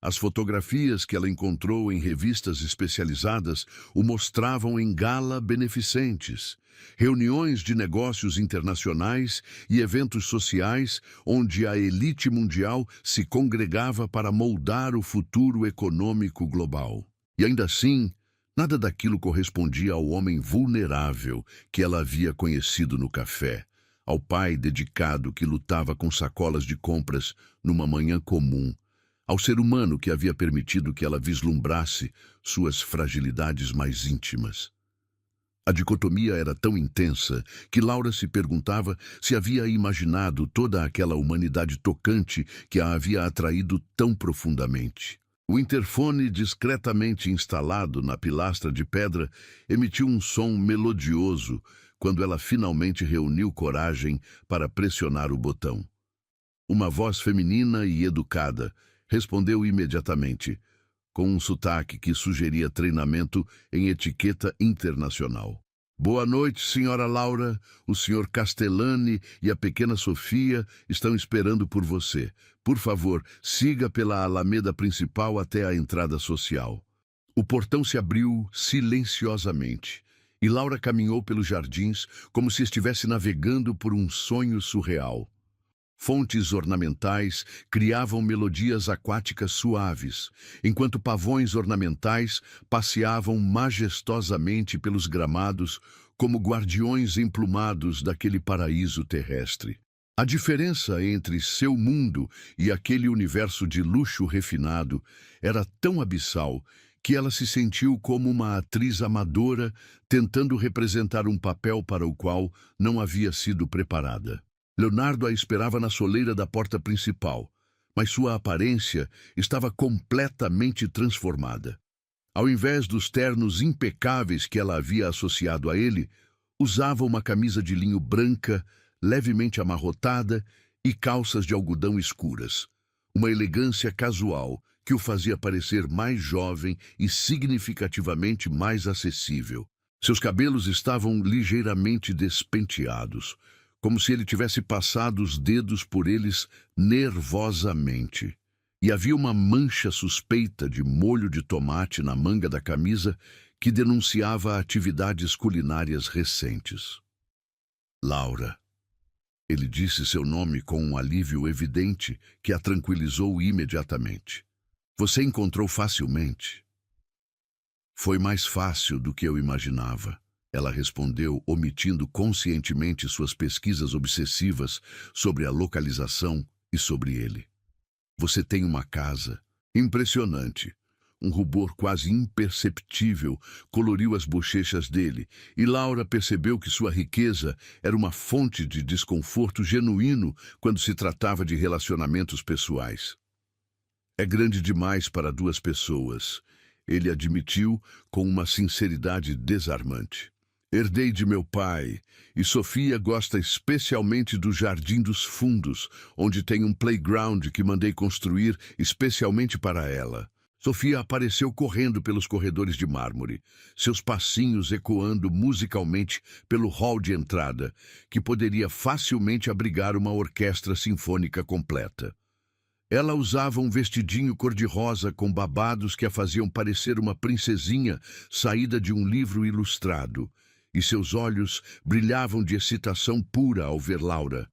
As fotografias que ela encontrou em revistas especializadas o mostravam em gala beneficentes, reuniões de negócios internacionais e eventos sociais onde a elite mundial se congregava para moldar o futuro econômico global. E ainda assim, nada daquilo correspondia ao homem vulnerável que ela havia conhecido no café, ao pai dedicado que lutava com sacolas de compras numa manhã comum, ao ser humano que havia permitido que ela vislumbrasse suas fragilidades mais íntimas. A dicotomia era tão intensa que Laura se perguntava se havia imaginado toda aquela humanidade tocante que a havia atraído tão profundamente. O interfone discretamente instalado na pilastra de pedra emitiu um som melodioso quando ela finalmente reuniu coragem para pressionar o botão. Uma voz feminina e educada respondeu imediatamente, com um sotaque que sugeria treinamento em etiqueta internacional. Boa noite, senhora Laura. O senhor Castellani e a pequena Sofia estão esperando por você. Por favor, siga pela alameda principal até a entrada social. O portão se abriu silenciosamente e Laura caminhou pelos jardins como se estivesse navegando por um sonho surreal. Fontes ornamentais criavam melodias aquáticas suaves, enquanto pavões ornamentais passeavam majestosamente pelos gramados como guardiões emplumados daquele paraíso terrestre. A diferença entre seu mundo e aquele universo de luxo refinado era tão abissal que ela se sentiu como uma atriz amadora tentando representar um papel para o qual não havia sido preparada. Leonardo a esperava na soleira da porta principal, mas sua aparência estava completamente transformada. Ao invés dos ternos impecáveis que ela havia associado a ele, usava uma camisa de linho branca, levemente amarrotada e calças de algodão escuras. Uma elegância casual que o fazia parecer mais jovem e significativamente mais acessível. Seus cabelos estavam ligeiramente despenteados, como se ele tivesse passado os dedos por eles nervosamente. E havia uma mancha suspeita de molho de tomate na manga da camisa que denunciava atividades culinárias recentes. Laura. Ele disse seu nome com um alívio evidente que a tranquilizou imediatamente. Você encontrou facilmente. Foi mais fácil do que eu imaginava. Ela respondeu, omitindo conscientemente suas pesquisas obsessivas sobre a localização e sobre ele. Você tem uma casa impressionante. Um rubor quase imperceptível coloriu as bochechas dele, e Laura percebeu que sua riqueza era uma fonte de desconforto genuíno quando se tratava de relacionamentos pessoais. É grande demais para 2 pessoas, ele admitiu com uma sinceridade desarmante. Herdei de meu pai, e Sofia gosta especialmente do Jardim dos Fundos, onde tem um playground que mandei construir especialmente para ela. Sofia apareceu correndo pelos corredores de mármore, seus passinhos ecoando musicalmente pelo hall de entrada, que poderia facilmente abrigar uma orquestra sinfônica completa. Ela usava um vestidinho cor-de-rosa com babados que a faziam parecer uma princesinha saída de um livro ilustrado, e seus olhos brilhavam de excitação pura ao ver Laura.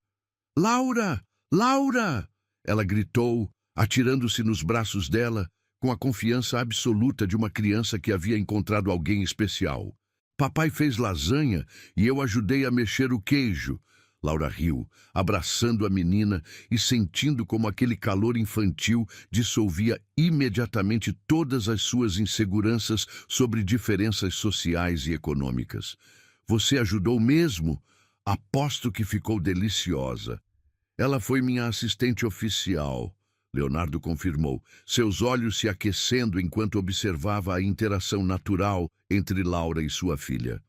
Laura! Laura! Ela gritou, atirando-se nos braços dela, com a confiança absoluta de uma criança que havia encontrado alguém especial. Papai fez lasanha e eu ajudei a mexer o queijo. Laura riu, abraçando a menina e sentindo como aquele calor infantil dissolvia imediatamente todas as suas inseguranças sobre diferenças sociais e econômicas. Você ajudou mesmo? Aposto que ficou deliciosa. Ela foi minha assistente oficial, Leonardo confirmou, seus olhos se aquecendo enquanto observava a interação natural entre Laura e sua filha.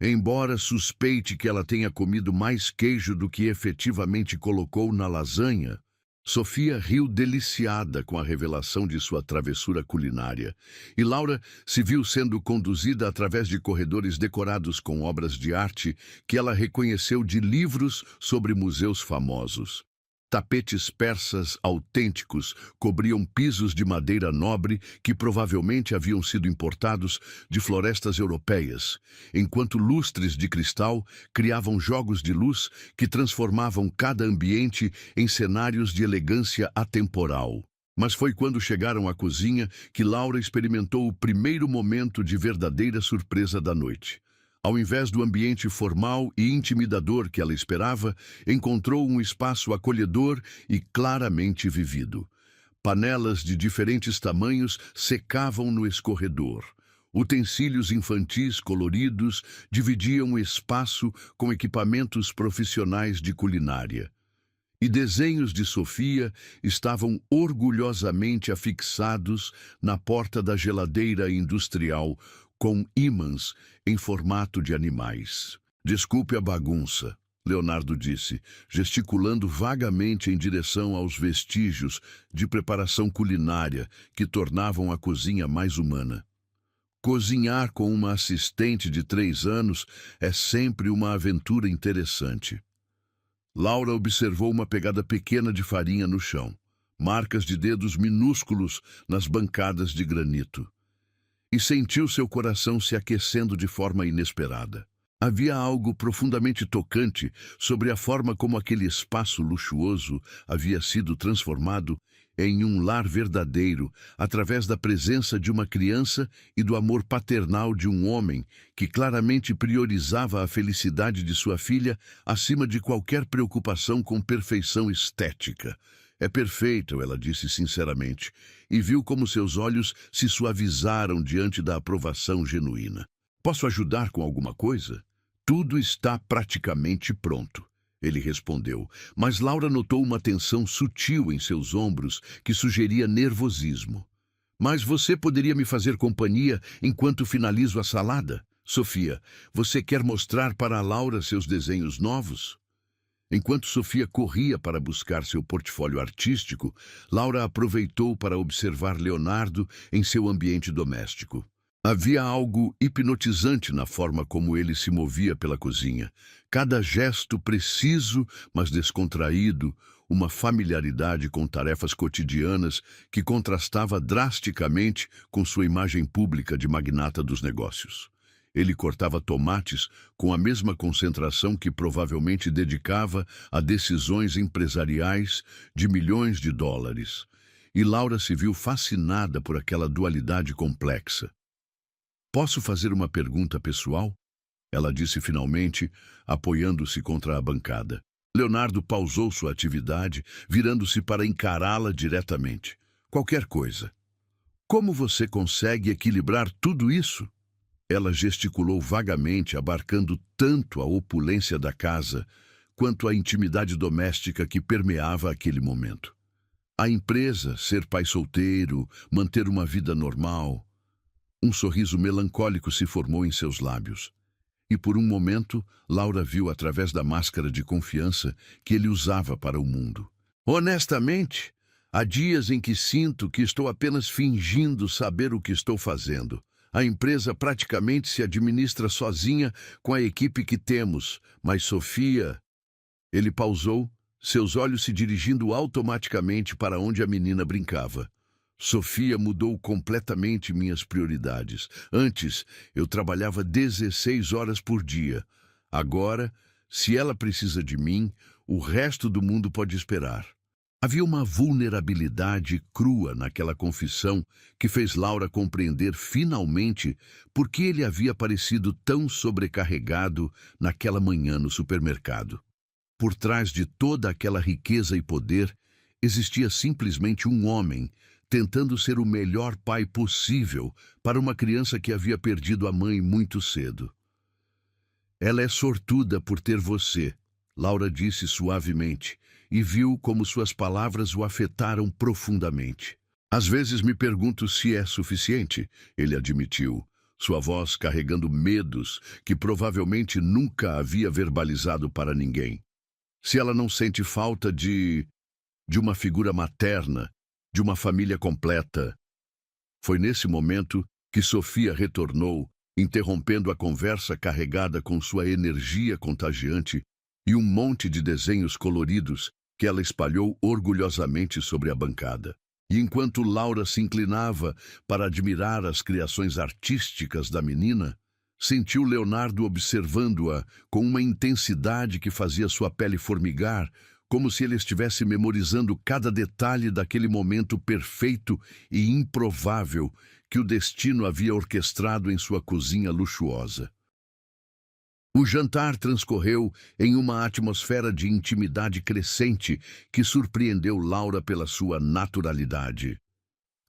Embora suspeite que ela tenha comido mais queijo do que efetivamente colocou na lasanha, Sofia riu deliciada com a revelação de sua travessura culinária, e Laura se viu sendo conduzida através de corredores decorados com obras de arte que ela reconheceu de livros sobre museus famosos. Tapetes persas autênticos cobriam pisos de madeira nobre que provavelmente haviam sido importados de florestas europeias, enquanto lustres de cristal criavam jogos de luz que transformavam cada ambiente em cenários de elegância atemporal. Mas foi quando chegaram à cozinha que Laura experimentou o primeiro momento de verdadeira surpresa da noite. Ao invés do ambiente formal e intimidador que ela esperava, encontrou um espaço acolhedor e claramente vivido. Panelas de diferentes tamanhos secavam no escorredor. Utensílios infantis coloridos dividiam o espaço com equipamentos profissionais de culinária. E desenhos de Sofia estavam orgulhosamente afixados na porta da geladeira industrial, com ímãs em formato de animais. Desculpe a bagunça, Leonardo disse, gesticulando vagamente em direção aos vestígios de preparação culinária que tornavam a cozinha mais humana. Cozinhar com uma assistente de 3 anos é sempre uma aventura interessante. Laura observou uma pegada pequena de farinha no chão, marcas de dedos minúsculos nas bancadas de granito, e sentiu seu coração se aquecendo de forma inesperada. Havia algo profundamente tocante sobre a forma como aquele espaço luxuoso havia sido transformado em um lar verdadeiro através da presença de uma criança e do amor paternal de um homem que claramente priorizava a felicidade de sua filha acima de qualquer preocupação com perfeição estética. É perfeito, ela disse sinceramente, e viu como seus olhos se suavizaram diante da aprovação genuína. Posso ajudar com alguma coisa? Tudo está praticamente pronto, ele respondeu, mas Laura notou uma tensão sutil em seus ombros que sugeria nervosismo. Mas você poderia me fazer companhia enquanto finalizo a salada? Sofia, você quer mostrar para a Laura seus desenhos novos? Enquanto Sofia corria para buscar seu portfólio artístico, Laura aproveitou para observar Leonardo em seu ambiente doméstico. Havia algo hipnotizante na forma como ele se movia pela cozinha. Cada gesto preciso, mas descontraído, uma familiaridade com tarefas cotidianas que contrastava drasticamente com sua imagem pública de magnata dos negócios. Ele cortava tomates com a mesma concentração que provavelmente dedicava a decisões empresariais de milhões de dólares. E Laura se viu fascinada por aquela dualidade complexa. Posso fazer uma pergunta pessoal? Ela disse finalmente, apoiando-se contra a bancada. Leonardo pausou sua atividade, virando-se para encará-la diretamente. Qualquer coisa. Como você consegue equilibrar tudo isso? Ela gesticulou vagamente, abarcando tanto a opulência da casa quanto a intimidade doméstica que permeava aquele momento. A empresa, ser pai solteiro, manter uma vida normal. Um sorriso melancólico se formou em seus lábios. E por um momento, Laura viu através da máscara de confiança que ele usava para o mundo. Honestamente, há dias em que sinto que estou apenas fingindo saber o que estou fazendo. A empresa praticamente se administra sozinha com a equipe que temos, mas Sofia... Ele pausou, seus olhos se dirigindo automaticamente para onde a menina brincava. Sofia mudou completamente minhas prioridades. Antes, eu trabalhava 16 horas por dia. Agora, se ela precisa de mim, o resto do mundo pode esperar. Havia uma vulnerabilidade crua naquela confissão que fez Laura compreender finalmente por que ele havia parecido tão sobrecarregado naquela manhã no supermercado. Por trás de toda aquela riqueza e poder, existia simplesmente um homem tentando ser o melhor pai possível para uma criança que havia perdido a mãe muito cedo. Ela é sortuda por ter você, Laura disse suavemente, e viu como suas palavras o afetaram profundamente. Às vezes me pergunto se é suficiente, ele admitiu. sua voz carregando medos que provavelmente nunca havia verbalizado para ninguém. Se ela não sente falta de uma figura materna, de uma família completa. Foi nesse momento que Sofia retornou, interrompendo a conversa carregada com sua energia contagiante e um monte de desenhos coloridos que ela espalhou orgulhosamente sobre a bancada. E enquanto Laura se inclinava para admirar as criações artísticas da menina, sentiu Leonardo observando-a com uma intensidade que fazia sua pele formigar, como se ele estivesse memorizando cada detalhe daquele momento perfeito e improvável que o destino havia orquestrado em sua cozinha luxuosa. O jantar transcorreu em uma atmosfera de intimidade crescente que surpreendeu Laura pela sua naturalidade.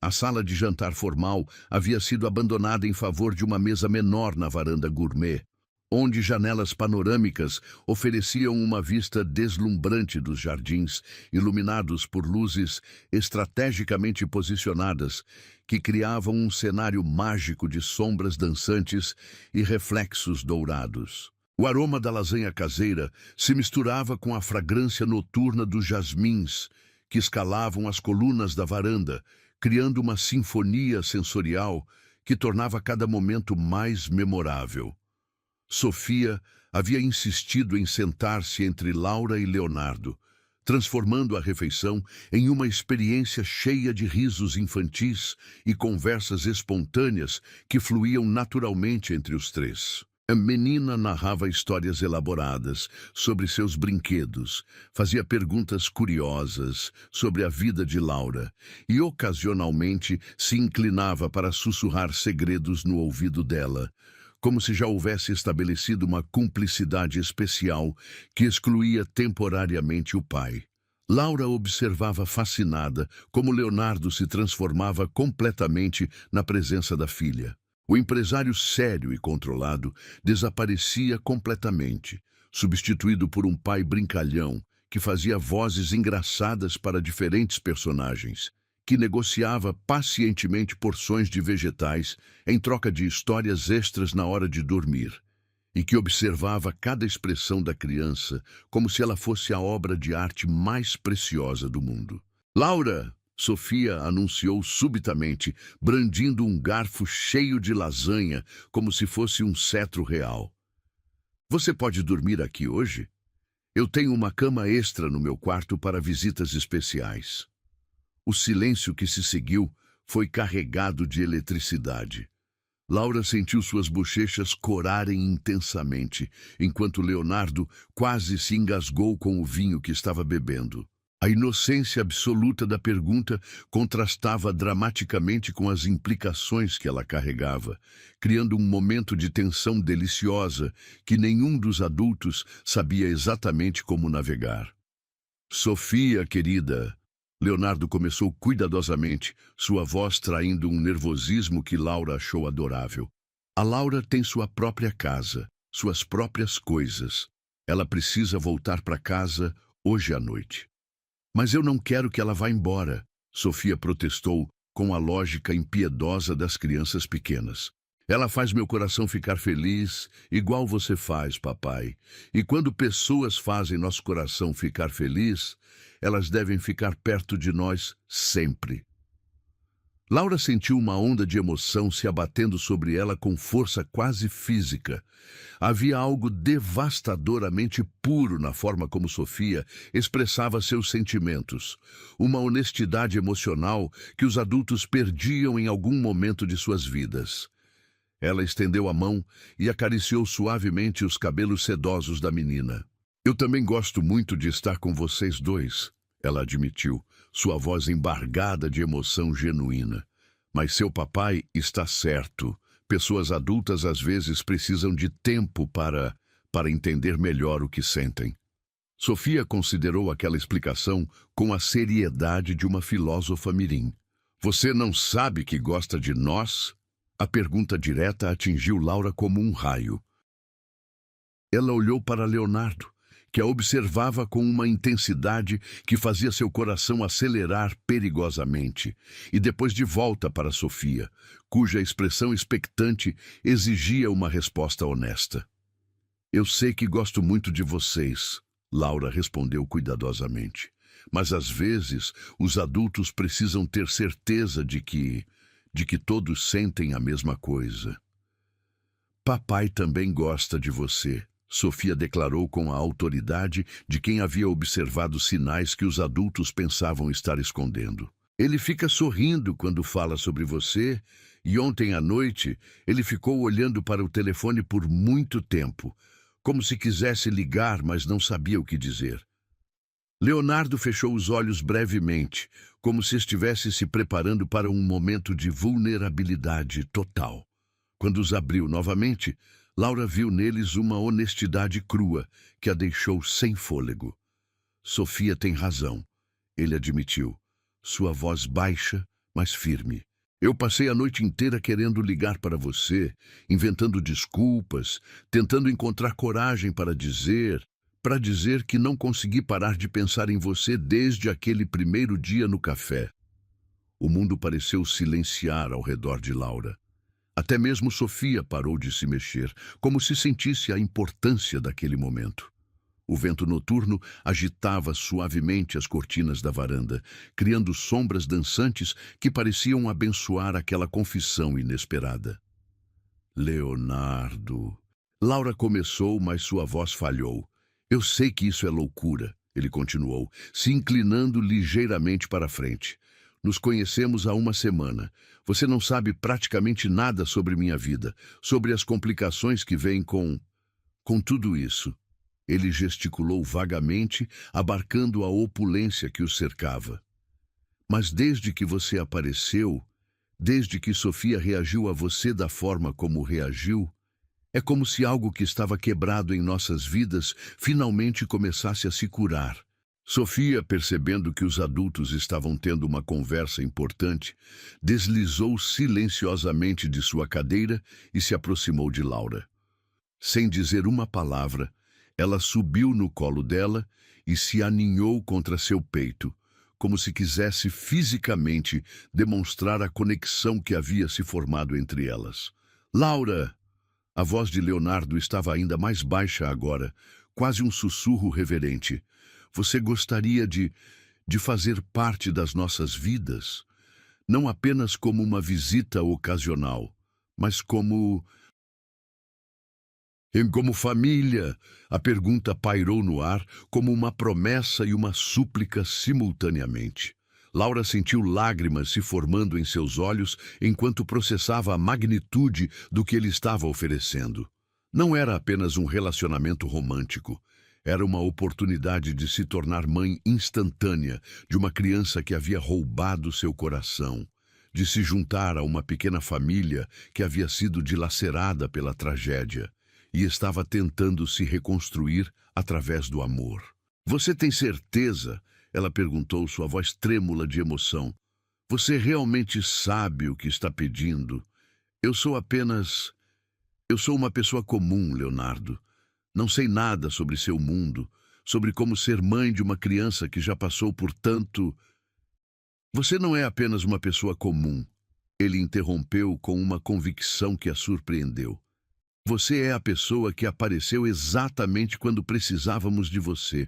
A sala de jantar formal havia sido abandonada em favor de uma mesa menor na varanda gourmet, onde janelas panorâmicas ofereciam uma vista deslumbrante dos jardins, iluminados por luzes estrategicamente posicionadas, que criavam um cenário mágico de sombras dançantes e reflexos dourados. O aroma da lasanha caseira se misturava com a fragrância noturna dos jasmins, que escalavam as colunas da varanda, criando uma sinfonia sensorial que tornava cada momento mais memorável. Sofia havia insistido em sentar-se entre Laura e Leonardo, transformando a refeição em uma experiência cheia de risos infantis e conversas espontâneas que fluíam naturalmente entre os três. A menina narrava histórias elaboradas sobre seus brinquedos, fazia perguntas curiosas sobre a vida de Laura e ocasionalmente se inclinava para sussurrar segredos no ouvido dela, como se já houvesse estabelecido uma cumplicidade especial que excluía temporariamente o pai. Laura observava fascinada como Leonardo se transformava completamente na presença da filha. O empresário sério e controlado desaparecia completamente, substituído por um pai brincalhão que fazia vozes engraçadas para diferentes personagens, que negociava pacientemente porções de vegetais em troca de histórias extras na hora de dormir, e que observava cada expressão da criança como se ela fosse a obra de arte mais preciosa do mundo. "Laura!" Sofia anunciou subitamente, brandindo um garfo cheio de lasanha, como se fosse um cetro real. "Você pode dormir aqui hoje? Eu tenho uma cama extra no meu quarto para visitas especiais." O silêncio que se seguiu foi carregado de eletricidade. Laura sentiu suas bochechas corarem intensamente, enquanto Leonardo quase se engasgou com o vinho que estava bebendo. A inocência absoluta da pergunta contrastava dramaticamente com as implicações que ela carregava, criando um momento de tensão deliciosa que nenhum dos adultos sabia exatamente como navegar. "Sofia, querida," Leonardo começou cuidadosamente, sua voz traindo um nervosismo que Laura achou adorável. "A Laura tem sua própria casa, suas próprias coisas. Ela precisa voltar para casa hoje à noite." "Mas eu não quero que ela vá embora," Sofia protestou com a lógica impiedosa das crianças pequenas. "Ela faz meu coração ficar feliz, igual você faz, papai. E quando pessoas fazem nosso coração ficar feliz, elas devem ficar perto de nós sempre." Laura sentiu uma onda de emoção se abatendo sobre ela com força quase física. Havia algo devastadoramente puro na forma como Sofia expressava seus sentimentos, uma honestidade emocional que os adultos perdiam em algum momento de suas vidas. Ela estendeu a mão e acariciou suavemente os cabelos sedosos da menina. "Eu também gosto muito de estar com vocês dois," ela admitiu, sua voz embargada de emoção genuína. "Mas seu papai está certo. Pessoas adultas às vezes precisam de tempo para entender melhor o que sentem." Sofia considerou aquela explicação com a seriedade de uma filósofa mirim. "Você não sabe que gosta de nós?" A pergunta direta atingiu Laura como um raio. Ela olhou para Leonardo, que a observava com uma intensidade que fazia seu coração acelerar perigosamente, e depois de volta para Sofia, cuja expressão expectante exigia uma resposta honesta. Eu sei que gosto muito de vocês, Laura respondeu cuidadosamente. Mas às vezes os adultos precisam ter certeza de que todos sentem a mesma coisa. Papai também gosta de você, Sofia declarou com a autoridade de quem havia observado sinais que os adultos pensavam estar escondendo. Ele fica sorrindo quando fala sobre você, e ontem à noite ele ficou olhando para o telefone por muito tempo, como se quisesse ligar, mas não sabia o que dizer. Leonardo fechou os olhos brevemente, como se estivesse se preparando para um momento de vulnerabilidade total. Quando os abriu novamente, Laura viu neles uma honestidade crua que a deixou sem fôlego. Sofia tem razão, ele admitiu, sua voz baixa, mas firme. Eu passei a noite inteira querendo ligar para você, inventando desculpas, tentando encontrar coragem para dizer que não consegui parar de pensar em você desde aquele primeiro dia no café. O mundo pareceu silenciar ao redor de Laura. Até mesmo Sofia parou de se mexer, como se sentisse a importância daquele momento. O vento noturno agitava suavemente as cortinas da varanda, criando sombras dançantes que pareciam abençoar aquela confissão inesperada. Leonardo. Laura começou, mas sua voz falhou. Eu sei que isso é loucura, ele continuou, se inclinando ligeiramente para a frente. Nos conhecemos há uma semana. Você não sabe praticamente nada sobre minha vida, sobre as complicações que vêm com tudo isso. Ele gesticulou vagamente, abarcando a opulência que o cercava. Mas desde que você apareceu, desde que Sofia reagiu a você da forma como reagiu, é como se algo que estava quebrado em nossas vidas finalmente começasse a se curar. Sofia, percebendo que os adultos estavam tendo uma conversa importante, deslizou silenciosamente de sua cadeira e se aproximou de Laura. Sem dizer uma palavra, ela subiu no colo dela e se aninhou contra seu peito, como se quisesse fisicamente demonstrar a conexão que havia se formado entre elas. Laura! A voz de Leonardo estava ainda mais baixa agora, quase um sussurro reverente. Você gostaria de fazer parte das nossas vidas? Não apenas como uma visita ocasional, mas como família. A pergunta pairou no ar como uma promessa e uma súplica simultaneamente. Laura sentiu lágrimas se formando em seus olhos enquanto processava a magnitude do que ele estava oferecendo. Não era apenas um relacionamento romântico. Era uma oportunidade de se tornar mãe instantânea de uma criança que havia roubado seu coração, de se juntar a uma pequena família que havia sido dilacerada pela tragédia e estava tentando se reconstruir através do amor. Você tem certeza? Ela perguntou, sua voz trêmula de emoção. Você realmente sabe o que está pedindo? Eu sou uma pessoa comum, Leonardo. Não sei nada sobre seu mundo, sobre como ser mãe de uma criança que já passou por tanto. Você não é apenas uma pessoa comum. Ele interrompeu com uma convicção que a surpreendeu. Você é a pessoa que apareceu exatamente quando precisávamos de você.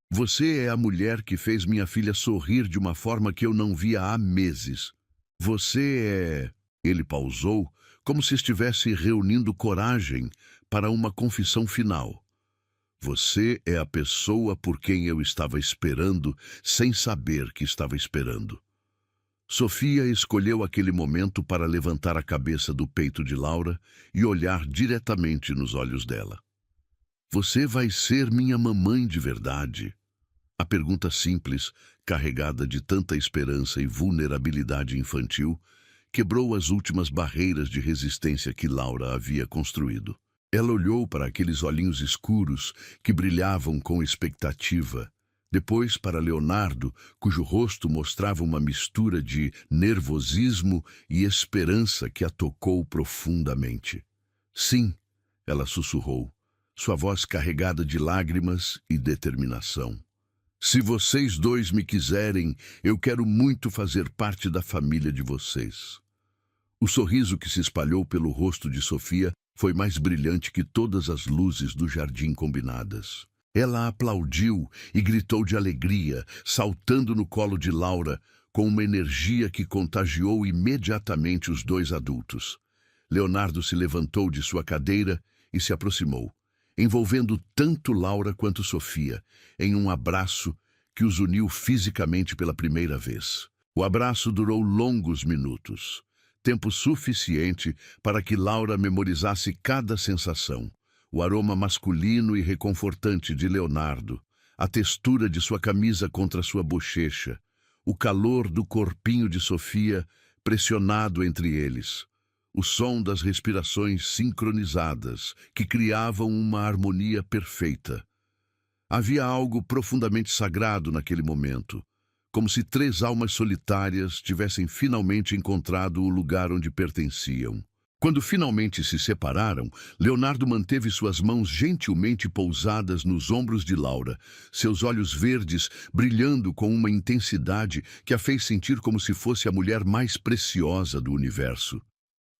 Você é a mulher que fez minha filha sorrir de uma forma que eu não via há meses. Você é... Ele pausou, como se estivesse reunindo coragem para uma confissão final. Você é a pessoa por quem eu estava esperando, sem saber que estava esperando. Sofia escolheu aquele momento para levantar a cabeça do peito de Laura e olhar diretamente nos olhos dela. Você vai ser minha mamãe de verdade? A pergunta simples, carregada de tanta esperança e vulnerabilidade infantil, quebrou as últimas barreiras de resistência que Laura havia construído. Ela olhou para aqueles olhinhos escuros que brilhavam com expectativa. Depois para Leonardo, cujo rosto mostrava uma mistura de nervosismo e esperança que a tocou profundamente. Sim, ela sussurrou. sua voz carregada de lágrimas e determinação. Se vocês dois me quiserem, eu quero muito fazer parte da família de vocês. O sorriso que se espalhou pelo rosto de Sofia foi mais brilhante que todas as luzes do jardim combinadas. Ela aplaudiu e gritou de alegria, saltando no colo de Laura, com uma energia que contagiou imediatamente os dois adultos. Leonardo se levantou de sua cadeira e se aproximou, envolvendo tanto Laura quanto Sofia, em um abraço que os uniu fisicamente pela primeira vez. O abraço durou longos minutos, tempo suficiente para que Laura memorizasse cada sensação, o aroma masculino e reconfortante de Leonardo, a textura de sua camisa contra sua bochecha, o calor do corpinho de Sofia pressionado entre eles, o som das respirações sincronizadas que criavam uma harmonia perfeita. Havia algo profundamente sagrado naquele momento, como se três almas solitárias tivessem finalmente encontrado o lugar onde pertenciam. Quando finalmente se separaram, Leonardo manteve suas mãos gentilmente pousadas nos ombros de Laura, seus olhos verdes brilhando com uma intensidade que a fez sentir como se fosse a mulher mais preciosa do universo.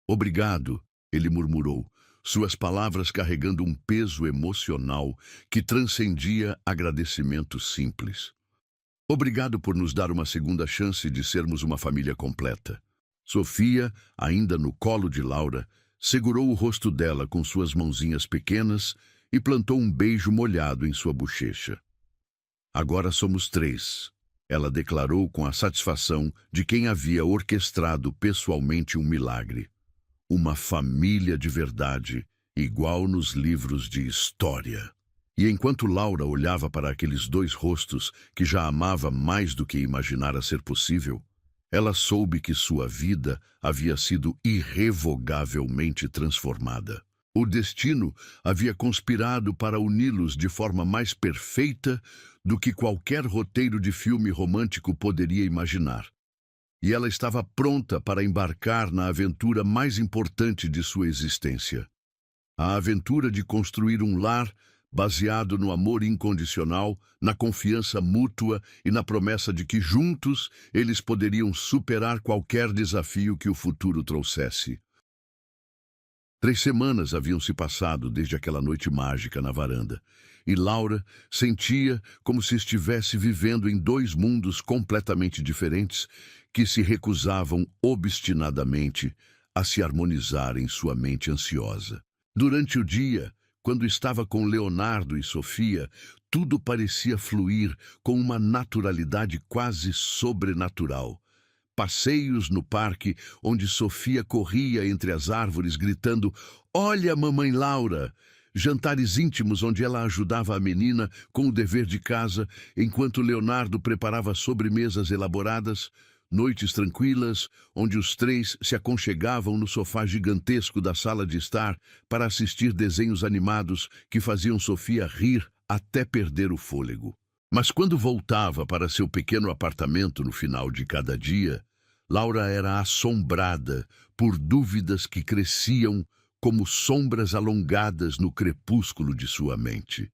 "Obrigado", ele murmurou, suas palavras carregando um peso emocional que transcendia agradecimento simples. "Obrigado por nos dar uma segunda chance de sermos uma família completa." Sofia, ainda no colo de Laura, segurou o rosto dela com suas mãozinhas pequenas e plantou um beijo molhado em sua bochecha. "Agora somos três", ela declarou com a satisfação de quem havia orquestrado pessoalmente um milagre. "Uma família de verdade, igual nos livros de história." E enquanto Laura olhava para aqueles dois rostos que já amava mais do que imaginara ser possível, ela soube que sua vida havia sido irrevogavelmente transformada. O destino havia conspirado para uni-los de forma mais perfeita do que qualquer roteiro de filme romântico poderia imaginar. E ela estava pronta para embarcar na aventura mais importante de sua existência. A aventura de construir um lar baseado no amor incondicional, na confiança mútua e na promessa de que juntos eles poderiam superar qualquer desafio que o futuro trouxesse. 3 semanas haviam se passado desde aquela noite mágica na varanda, e Laura sentia como se estivesse vivendo em 2 mundos completamente diferentes que se recusavam obstinadamente a se harmonizar em sua mente ansiosa. Durante o dia, quando estava com Leonardo e Sofia, tudo parecia fluir com uma naturalidade quase sobrenatural. Passeios no parque, onde Sofia corria entre as árvores gritando "Olha, mamãe Laura!", jantares íntimos onde ela ajudava a menina com o dever de casa, enquanto Leonardo preparava sobremesas elaboradas, noites tranquilas, onde os 3 se aconchegavam no sofá gigantesco da sala de estar para assistir desenhos animados que faziam Sofia rir até perder o fôlego. Mas quando voltava para seu pequeno apartamento no final de cada dia, Laura era assombrada por dúvidas que cresciam como sombras alongadas no crepúsculo de sua mente.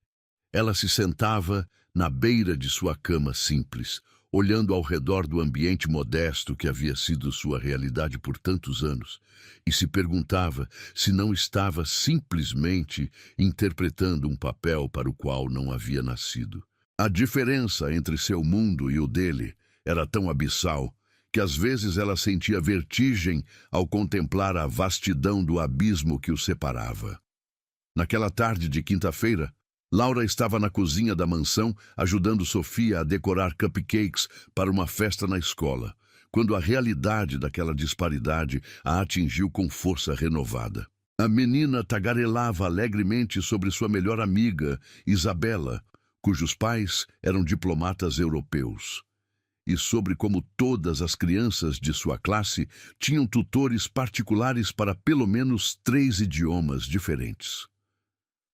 Ela se sentava na beira de sua cama simples, olhando ao redor do ambiente modesto que havia sido sua realidade por tantos anos, e se perguntava se não estava simplesmente interpretando um papel para o qual não havia nascido. A diferença entre seu mundo e o dele era tão abissal que às vezes ela sentia vertigem ao contemplar a vastidão do abismo que os separava. Naquela tarde de quinta-feira, Laura estava na cozinha da mansão ajudando Sofia a decorar cupcakes para uma festa na escola, quando a realidade daquela disparidade a atingiu com força renovada. A menina tagarelava alegremente sobre sua melhor amiga, Isabela, cujos pais eram diplomatas europeus, e sobre como todas as crianças de sua classe tinham tutores particulares para pelo menos 3 idiomas diferentes.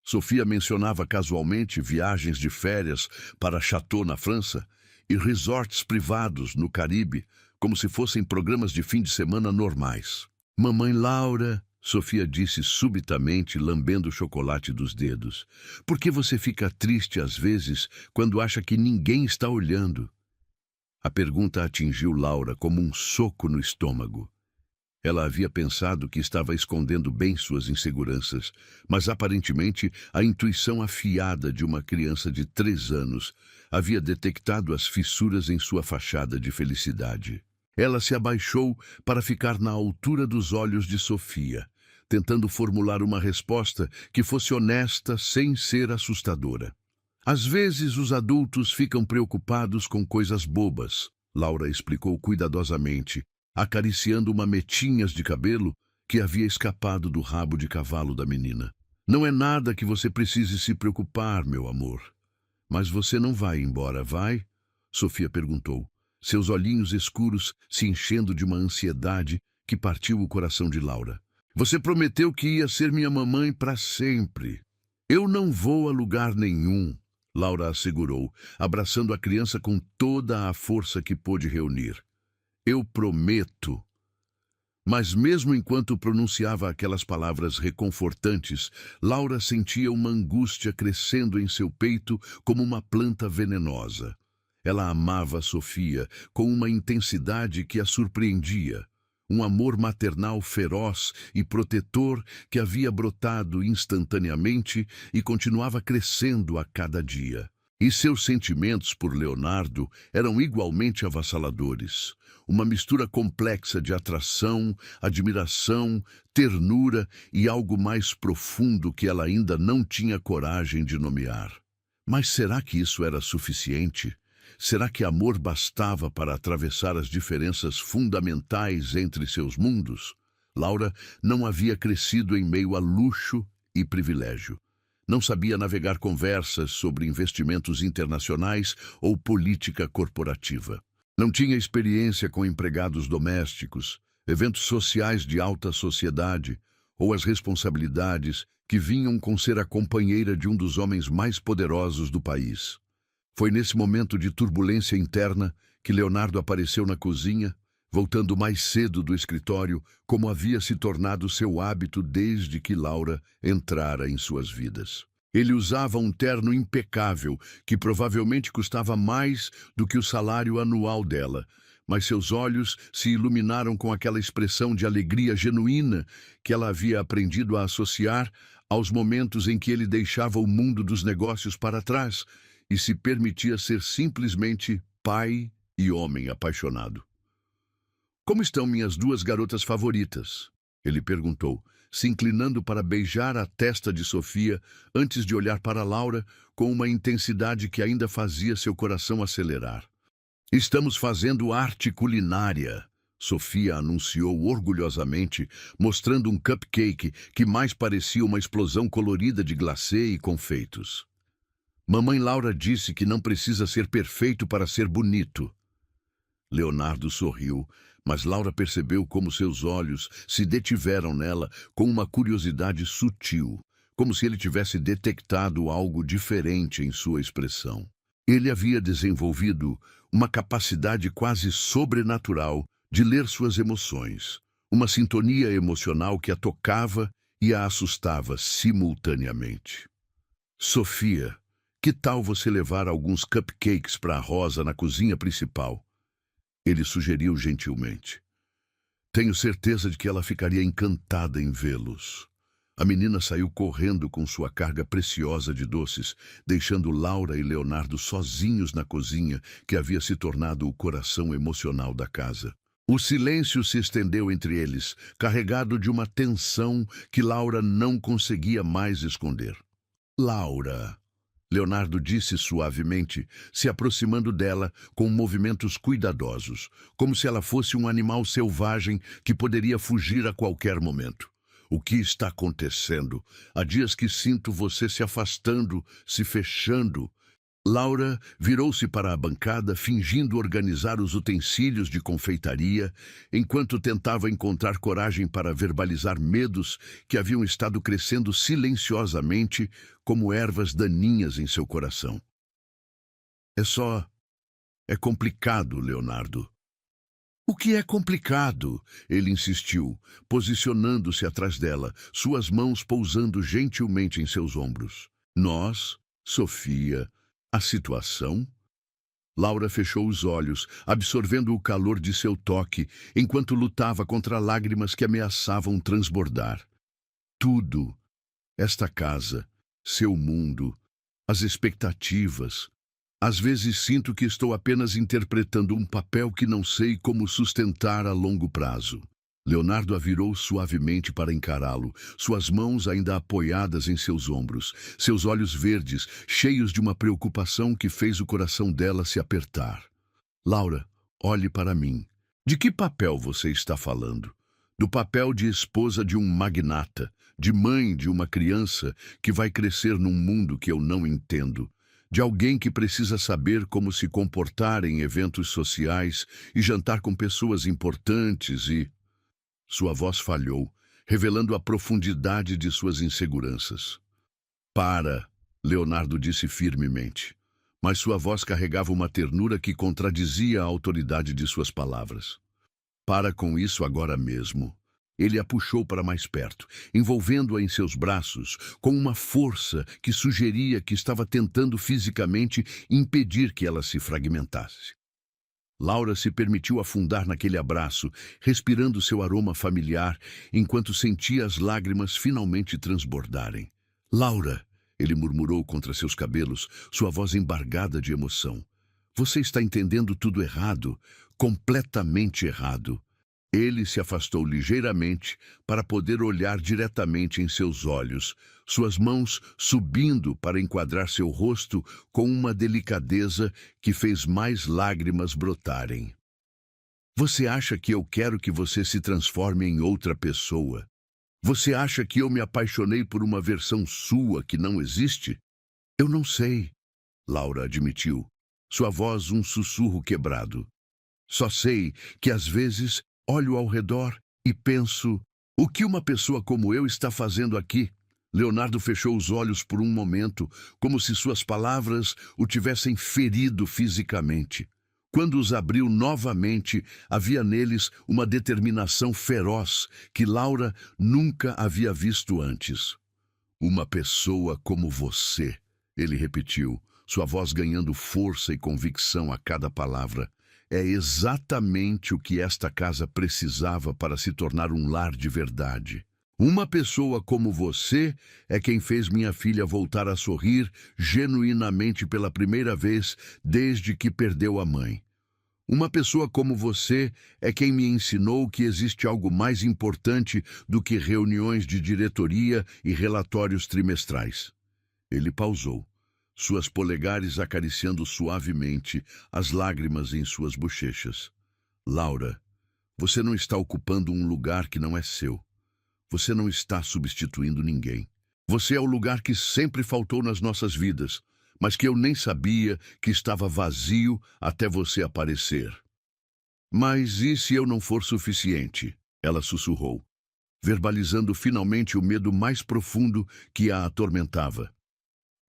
Sofia mencionava casualmente viagens de férias para Chateau na França e resorts privados no Caribe, como se fossem programas de fim de semana normais. "Mamãe Laura", Sofia disse subitamente, lambendo o chocolate dos dedos. Por que você fica triste às vezes quando acha que ninguém está olhando? A pergunta atingiu Laura como um soco no estômago. Ela havia pensado que estava escondendo bem suas inseguranças, mas aparentemente a intuição afiada de uma criança de 3 anos havia detectado as fissuras em sua fachada de felicidade. Ela se abaixou para ficar na altura dos olhos de Sofia, tentando formular uma resposta que fosse honesta sem ser assustadora. Às vezes os adultos ficam preocupados com coisas bobas, Laura explicou cuidadosamente, acariciando uma metinhas de cabelo que havia escapado do rabo de cavalo da menina. Não é nada que você precise se preocupar, meu amor. Mas você não vai embora, vai? Sofia perguntou, seus olhinhos escuros se enchendo de uma ansiedade que partiu o coração de Laura. Você prometeu que ia ser minha mamãe para sempre. Eu não vou a lugar nenhum, Laura assegurou, abraçando a criança com toda a força que pôde reunir. Eu prometo. Mas mesmo enquanto pronunciava aquelas palavras reconfortantes, Laura sentia uma angústia crescendo em seu peito como uma planta venenosa. Ela amava Sofia com uma intensidade que a surpreendia, um amor maternal feroz e protetor que havia brotado instantaneamente e continuava crescendo a cada dia. E seus sentimentos por Leonardo eram igualmente avassaladores. Uma mistura complexa de atração, admiração, ternura e algo mais profundo que ela ainda não tinha coragem de nomear. Mas será que isso era suficiente? Será que amor bastava para atravessar as diferenças fundamentais entre seus mundos? Laura não havia crescido em meio a luxo e privilégio. Não sabia navegar conversas sobre investimentos internacionais ou política corporativa. Não tinha experiência com empregados domésticos, eventos sociais de alta sociedade ou as responsabilidades que vinham com ser a companheira de um dos homens mais poderosos do país. Foi nesse momento de turbulência interna que Leonardo apareceu na cozinha, voltando mais cedo do escritório, como havia se tornado seu hábito desde que Laura entrara em suas vidas. Ele usava um terno impecável, que provavelmente custava mais do que o salário anual dela, mas seus olhos se iluminaram com aquela expressão de alegria genuína que ela havia aprendido a associar aos momentos em que ele deixava o mundo dos negócios para trás e se permitia ser simplesmente pai e homem apaixonado. Como estão minhas 2 garotas favoritas? Ele perguntou, se inclinando para beijar a testa de Sofia antes de olhar para Laura com uma intensidade que ainda fazia seu coração acelerar. Estamos fazendo arte culinária, Sofia anunciou orgulhosamente, mostrando um cupcake que mais parecia uma explosão colorida de glacê e confeitos. Mamãe Laura disse que não precisa ser perfeito para ser bonito. Leonardo sorriu, mas Laura percebeu como seus olhos se detiveram nela com uma curiosidade sutil, como se ele tivesse detectado algo diferente em sua expressão. Ele havia desenvolvido uma capacidade quase sobrenatural de ler suas emoções, uma sintonia emocional que a tocava e a assustava simultaneamente. Sofia, que tal você levar alguns cupcakes para a Rosa na cozinha principal? Ele sugeriu gentilmente. Tenho certeza de que ela ficaria encantada em vê-los. A menina saiu correndo com sua carga preciosa de doces, deixando Laura e Leonardo sozinhos na cozinha, que havia se tornado o coração emocional da casa. O silêncio se estendeu entre eles, carregado de uma tensão que Laura não conseguia mais esconder. Laura, Leonardo disse suavemente, se aproximando dela com movimentos cuidadosos, como se ela fosse um animal selvagem que poderia fugir a qualquer momento. O que está acontecendo? Há dias que sinto você se afastando, se fechando. Laura virou-se para a bancada, fingindo organizar os utensílios de confeitaria, enquanto tentava encontrar coragem para verbalizar medos que haviam estado crescendo silenciosamente como ervas daninhas em seu coração. É complicado, Leonardo. O que é complicado? Ele insistiu, posicionando-se atrás dela, suas mãos pousando gentilmente em seus ombros. Nós, Sofia, a situação? Laura fechou os olhos, absorvendo o calor de seu toque, enquanto lutava contra lágrimas que ameaçavam transbordar. Tudo, esta casa, seu mundo, as expectativas. Às vezes sinto que estou apenas interpretando um papel que não sei como sustentar a longo prazo. Leonardo a virou suavemente para encará-lo, suas mãos ainda apoiadas em seus ombros, seus olhos verdes, cheios de uma preocupação que fez o coração dela se apertar. Laura, olhe para mim. De que papel você está falando? Do papel de esposa de um magnata, de mãe de uma criança que vai crescer num mundo que eu não entendo. De alguém que precisa saber como se comportar em eventos sociais e jantar com pessoas importantes e... Sua voz falhou, revelando a profundidade de suas inseguranças. Para, Leonardo disse firmemente, mas sua voz carregava uma ternura que contradizia a autoridade de suas palavras. Para com isso agora mesmo. Ele a puxou para mais perto, envolvendo-a em seus braços, com uma força que sugeria que estava tentando fisicamente impedir que ela se fragmentasse. Laura se permitiu afundar naquele abraço, respirando seu aroma familiar, enquanto sentia as lágrimas finalmente transbordarem. Laura, ele murmurou contra seus cabelos, sua voz embargada de emoção. Você está entendendo tudo errado, completamente errado. Ele se afastou ligeiramente para poder olhar diretamente em seus olhos, suas mãos subindo para enquadrar seu rosto com uma delicadeza que fez mais lágrimas brotarem. Você acha que eu quero que você se transforme em outra pessoa? Você acha que eu me apaixonei por uma versão sua que não existe? Eu não sei, Laura admitiu, sua voz um sussurro quebrado. Só sei que às vezes olho ao redor e penso, o que uma pessoa como eu está fazendo aqui? Leonardo fechou os olhos por um momento, como se suas palavras o tivessem ferido fisicamente. Quando os abriu novamente, havia neles uma determinação feroz que Laura nunca havia visto antes. Uma pessoa como você, ele repetiu, sua voz ganhando força e convicção a cada palavra. É exatamente o que esta casa precisava para se tornar um lar de verdade. Uma pessoa como você é quem fez minha filha voltar a sorrir genuinamente pela primeira vez desde que perdeu a mãe. Uma pessoa como você é quem me ensinou que existe algo mais importante do que reuniões de diretoria e relatórios trimestrais. Ele pausou, suas polegares acariciando suavemente as lágrimas em suas bochechas. Laura, você não está ocupando um lugar que não é seu. Você não está substituindo ninguém. Você é o lugar que sempre faltou nas nossas vidas, mas que eu nem sabia que estava vazio até você aparecer. Mas e se eu não for suficiente? Ela sussurrou, verbalizando finalmente o medo mais profundo que a atormentava.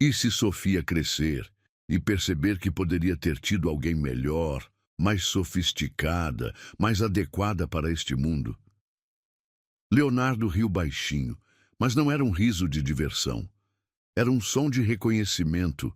E se Sofia crescer e perceber que poderia ter tido alguém melhor, mais sofisticada, mais adequada para este mundo? Leonardo riu baixinho, mas não era um riso de diversão. Era um som de reconhecimento,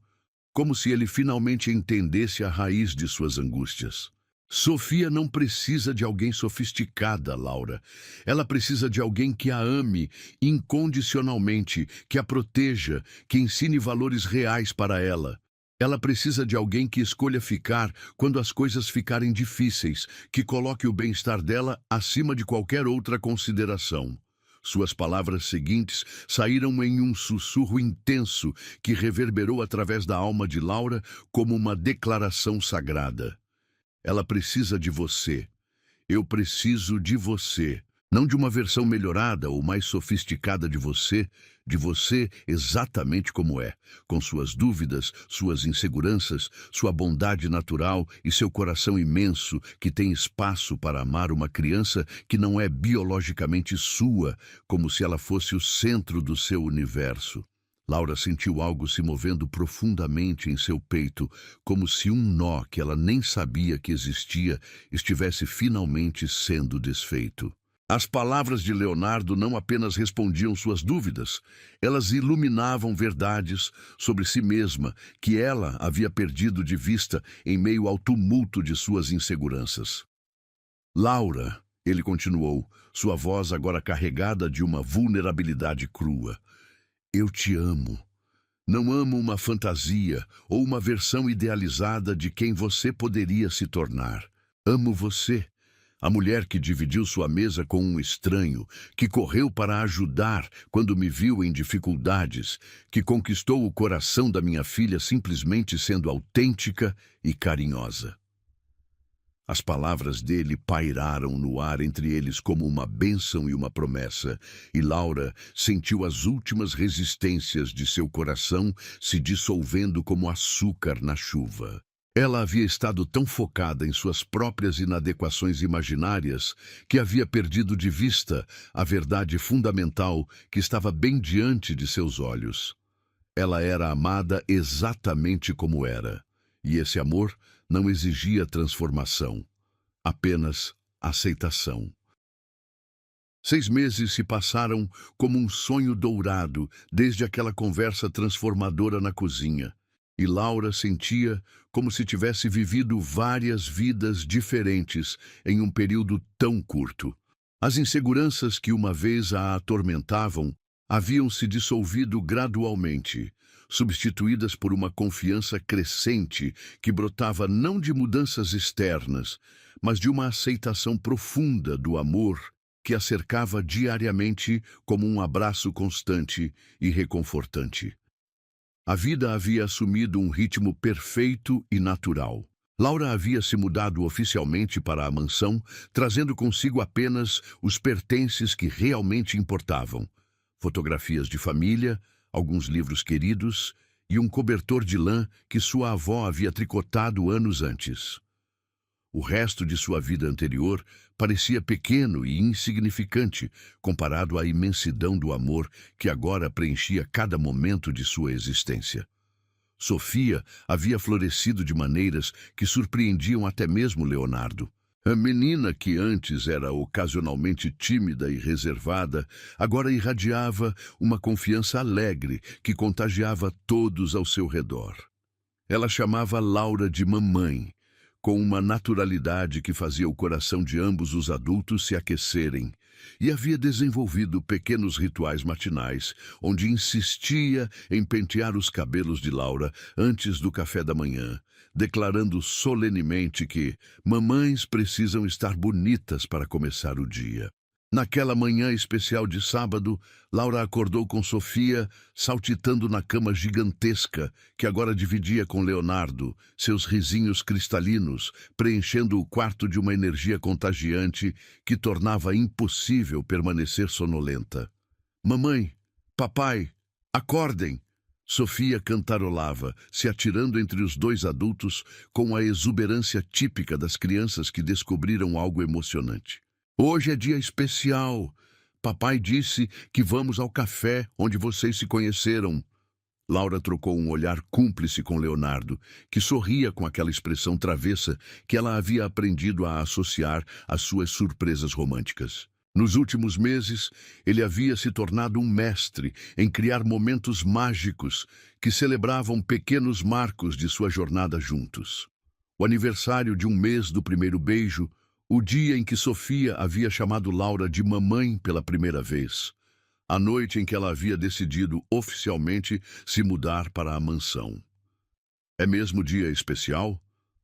como se ele finalmente entendesse a raiz de suas angústias. Sofia não precisa de alguém sofisticada, Laura. Ela precisa de alguém que a ame incondicionalmente, que a proteja, que ensine valores reais para ela. Ela precisa de alguém que escolha ficar quando as coisas ficarem difíceis, que coloque o bem-estar dela acima de qualquer outra consideração. Suas palavras seguintes saíram em um sussurro intenso que reverberou através da alma de Laura como uma declaração sagrada. Ela precisa de você. Eu preciso de você. Não de uma versão melhorada ou mais sofisticada de você exatamente como é, com suas dúvidas, suas inseguranças, sua bondade natural e seu coração imenso que tem espaço para amar uma criança que não é biologicamente sua, como se ela fosse o centro do seu universo. Laura sentiu algo se movendo profundamente em seu peito, como se um nó que ela nem sabia que existia estivesse finalmente sendo desfeito. As palavras de Leonardo não apenas respondiam suas dúvidas, elas iluminavam verdades sobre si mesma que ela havia perdido de vista em meio ao tumulto de suas inseguranças. Laura, ele continuou, sua voz agora carregada de uma vulnerabilidade crua. Eu te amo. Não amo uma fantasia ou uma versão idealizada de quem você poderia se tornar. Amo você, a mulher que dividiu sua mesa com um estranho, que correu para ajudar quando me viu em dificuldades, que conquistou o coração da minha filha simplesmente sendo autêntica e carinhosa. As palavras dele pairaram no ar entre eles como uma bênção e uma promessa, e Laura sentiu as últimas resistências de seu coração se dissolvendo como açúcar na chuva. Ela havia estado tão focada em suas próprias inadequações imaginárias que havia perdido de vista a verdade fundamental que estava bem diante de seus olhos. Ela era amada exatamente como era, e esse amor não exigia transformação, apenas aceitação. 6 meses se passaram como um sonho dourado desde aquela conversa transformadora na cozinha, e Laura sentia como se tivesse vivido várias vidas diferentes em um período tão curto. As inseguranças que uma vez a atormentavam haviam se dissolvido gradualmente, substituídas por uma confiança crescente que brotava não de mudanças externas, mas de uma aceitação profunda do amor que a cercava diariamente como um abraço constante e reconfortante. A vida havia assumido um ritmo perfeito e natural. Laura havia se mudado oficialmente para a mansão, trazendo consigo apenas os pertences que realmente importavam: fotografias de família, alguns livros queridos e um cobertor de lã que sua avó havia tricotado anos antes. O resto de sua vida anterior parecia pequeno e insignificante comparado à imensidão do amor que agora preenchia cada momento de sua existência. Sofia havia florescido de maneiras que surpreendiam até mesmo Leonardo. A menina que antes era ocasionalmente tímida e reservada, agora irradiava uma confiança alegre que contagiava todos ao seu redor. Ela chamava Laura de mamãe, com uma naturalidade que fazia o coração de ambos os adultos se aquecerem, e havia desenvolvido pequenos rituais matinais, onde insistia em pentear os cabelos de Laura antes do café da manhã, declarando solenemente que mamães precisam estar bonitas para começar o dia. Naquela manhã especial de sábado, Laura acordou com Sofia, saltitando na cama gigantesca que agora dividia com Leonardo, seus risinhos cristalinos, preenchendo o quarto de uma energia contagiante que tornava impossível permanecer sonolenta. Mamãe, papai, acordem! Sofia cantarolava, se atirando entre os dois adultos com a exuberância típica das crianças que descobriram algo emocionante. Hoje é dia especial. Papai disse que vamos ao café onde vocês se conheceram. Laura trocou um olhar cúmplice com Leonardo, que sorria com aquela expressão travessa que ela havia aprendido a associar às suas surpresas românticas. Nos últimos meses, ele havia se tornado um mestre em criar momentos mágicos que celebravam pequenos marcos de sua jornada juntos. O aniversário de 1 mês do primeiro beijo, o dia em que Sofia havia chamado Laura de mamãe pela primeira vez, a noite em que ela havia decidido oficialmente se mudar para a mansão. É mesmo dia especial?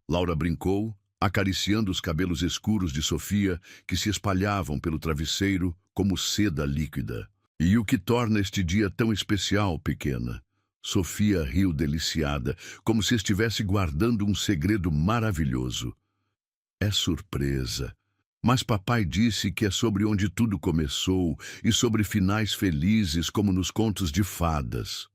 Laura brincou, acariciando os cabelos escuros de Sofia que se espalhavam pelo travesseiro como seda líquida. E o que torna este dia tão especial, pequena? Sofia riu deliciada, como se estivesse guardando um segredo maravilhoso. É surpresa. Mas papai disse que é sobre onde tudo começou e sobre finais felizes como nos contos de fadas.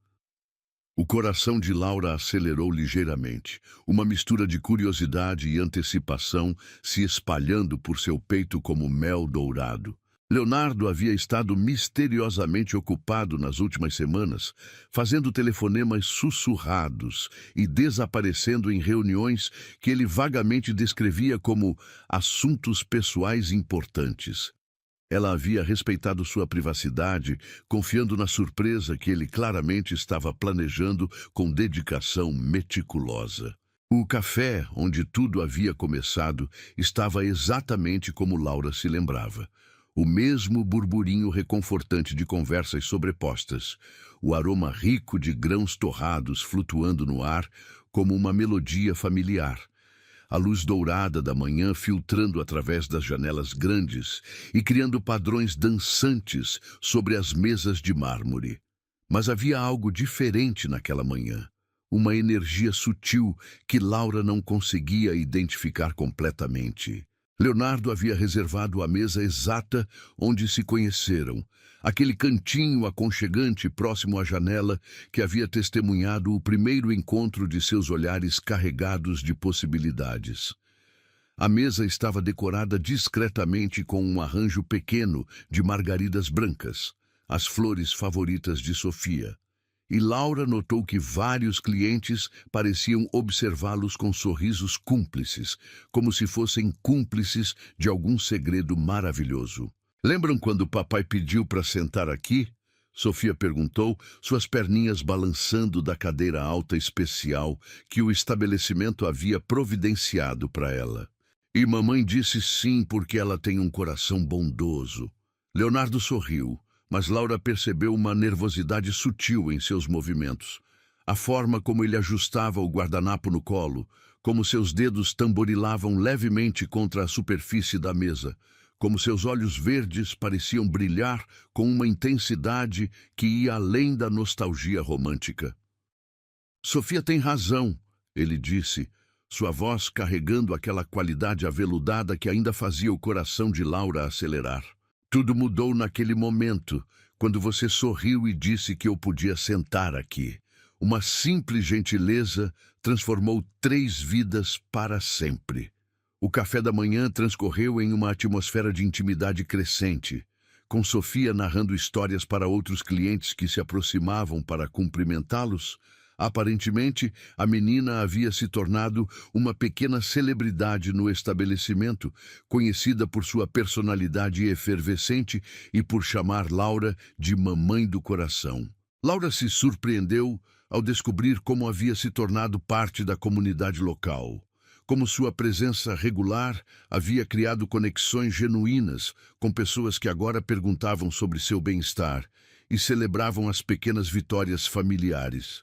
O coração de Laura acelerou ligeiramente, uma mistura de curiosidade e antecipação se espalhando por seu peito como mel dourado. Leonardo havia estado misteriosamente ocupado nas últimas semanas, fazendo telefonemas sussurrados e desaparecendo em reuniões que ele vagamente descrevia como assuntos pessoais importantes. Ela havia respeitado sua privacidade, confiando na surpresa que ele claramente estava planejando com dedicação meticulosa. O café, onde tudo havia começado, estava exatamente como Laura se lembrava. O mesmo burburinho reconfortante de conversas sobrepostas, o aroma rico de grãos torrados flutuando no ar como uma melodia familiar. A luz dourada da manhã filtrando através das janelas grandes e criando padrões dançantes sobre as mesas de mármore. Mas havia algo diferente naquela manhã. Uma energia sutil que Laura não conseguia identificar completamente. Leonardo havia reservado a mesa exata onde se conheceram, aquele cantinho aconchegante próximo à janela que havia testemunhado o primeiro encontro de seus olhares carregados de possibilidades. A mesa estava decorada discretamente com um arranjo pequeno de margaridas brancas, as flores favoritas de Sofia. E Laura notou que vários clientes pareciam observá-los com sorrisos cúmplices, como se fossem cúmplices de algum segredo maravilhoso. "Lembram quando o papai pediu para sentar aqui?" Sofia perguntou, suas perninhas balançando da cadeira alta especial que o estabelecimento havia providenciado para ela. "E mamãe disse sim porque ela tem um coração bondoso." Leonardo sorriu. Mas Laura percebeu uma nervosidade sutil em seus movimentos. A forma como ele ajustava o guardanapo no colo, como seus dedos tamborilavam levemente contra a superfície da mesa, como seus olhos verdes pareciam brilhar com uma intensidade que ia além da nostalgia romântica. "Sofia tem razão", ele disse, sua voz carregando aquela qualidade aveludada que ainda fazia o coração de Laura acelerar. "Tudo mudou naquele momento, quando você sorriu e disse que eu podia sentar aqui. Uma simples gentileza transformou 3 vidas para sempre." O café da manhã transcorreu em uma atmosfera de intimidade crescente, com Sofia narrando histórias para outros clientes que se aproximavam para cumprimentá-los. Aparentemente, a menina havia se tornado uma pequena celebridade no estabelecimento, conhecida por sua personalidade efervescente e por chamar Laura de mamãe do coração. Laura se surpreendeu ao descobrir como havia se tornado parte da comunidade local. Como sua presença regular havia criado conexões genuínas com pessoas que agora perguntavam sobre seu bem-estar e celebravam as pequenas vitórias familiares.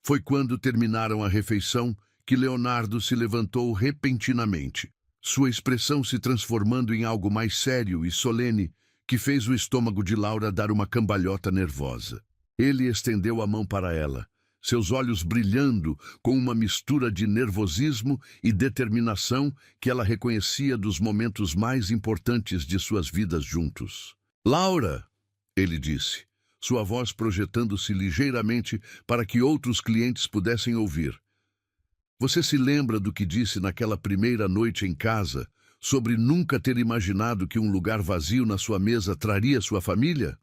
Foi quando terminaram a refeição que Leonardo se levantou repentinamente, sua expressão se transformando em algo mais sério e solene, que fez o estômago de Laura dar uma cambalhota nervosa. Ele estendeu a mão para ela, seus olhos brilhando com uma mistura de nervosismo e determinação que ela reconhecia dos momentos mais importantes de suas vidas juntos. "Laura", ele disse, sua voz projetando-se ligeiramente para que outros clientes pudessem ouvir. "Você se lembra do que disse naquela primeira noite em casa, sobre nunca ter imaginado que um lugar vazio na sua mesa traria sua família?"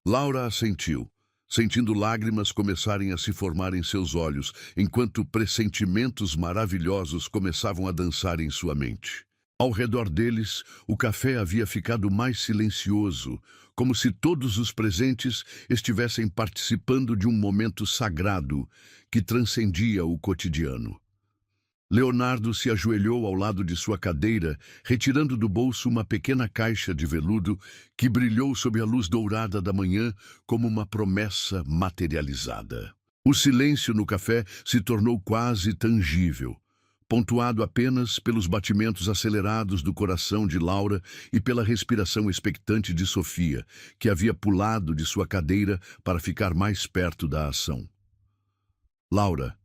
Laura assentiu, sentindo lágrimas começarem a se formar em seus olhos, enquanto pressentimentos maravilhosos começavam a dançar em sua mente. Ao redor deles, o café havia ficado mais silencioso, como se todos os presentes estivessem participando de um momento sagrado que transcendia o cotidiano. Leonardo se ajoelhou ao lado de sua cadeira, retirando do bolso uma pequena caixa de veludo que brilhou sob a luz dourada da manhã como uma promessa materializada. O silêncio no café se tornou quase tangível, pontuado apenas pelos batimentos acelerados do coração de Laura e pela respiração expectante de Sofia, que havia pulado de sua cadeira para ficar mais perto da ação. "Laura",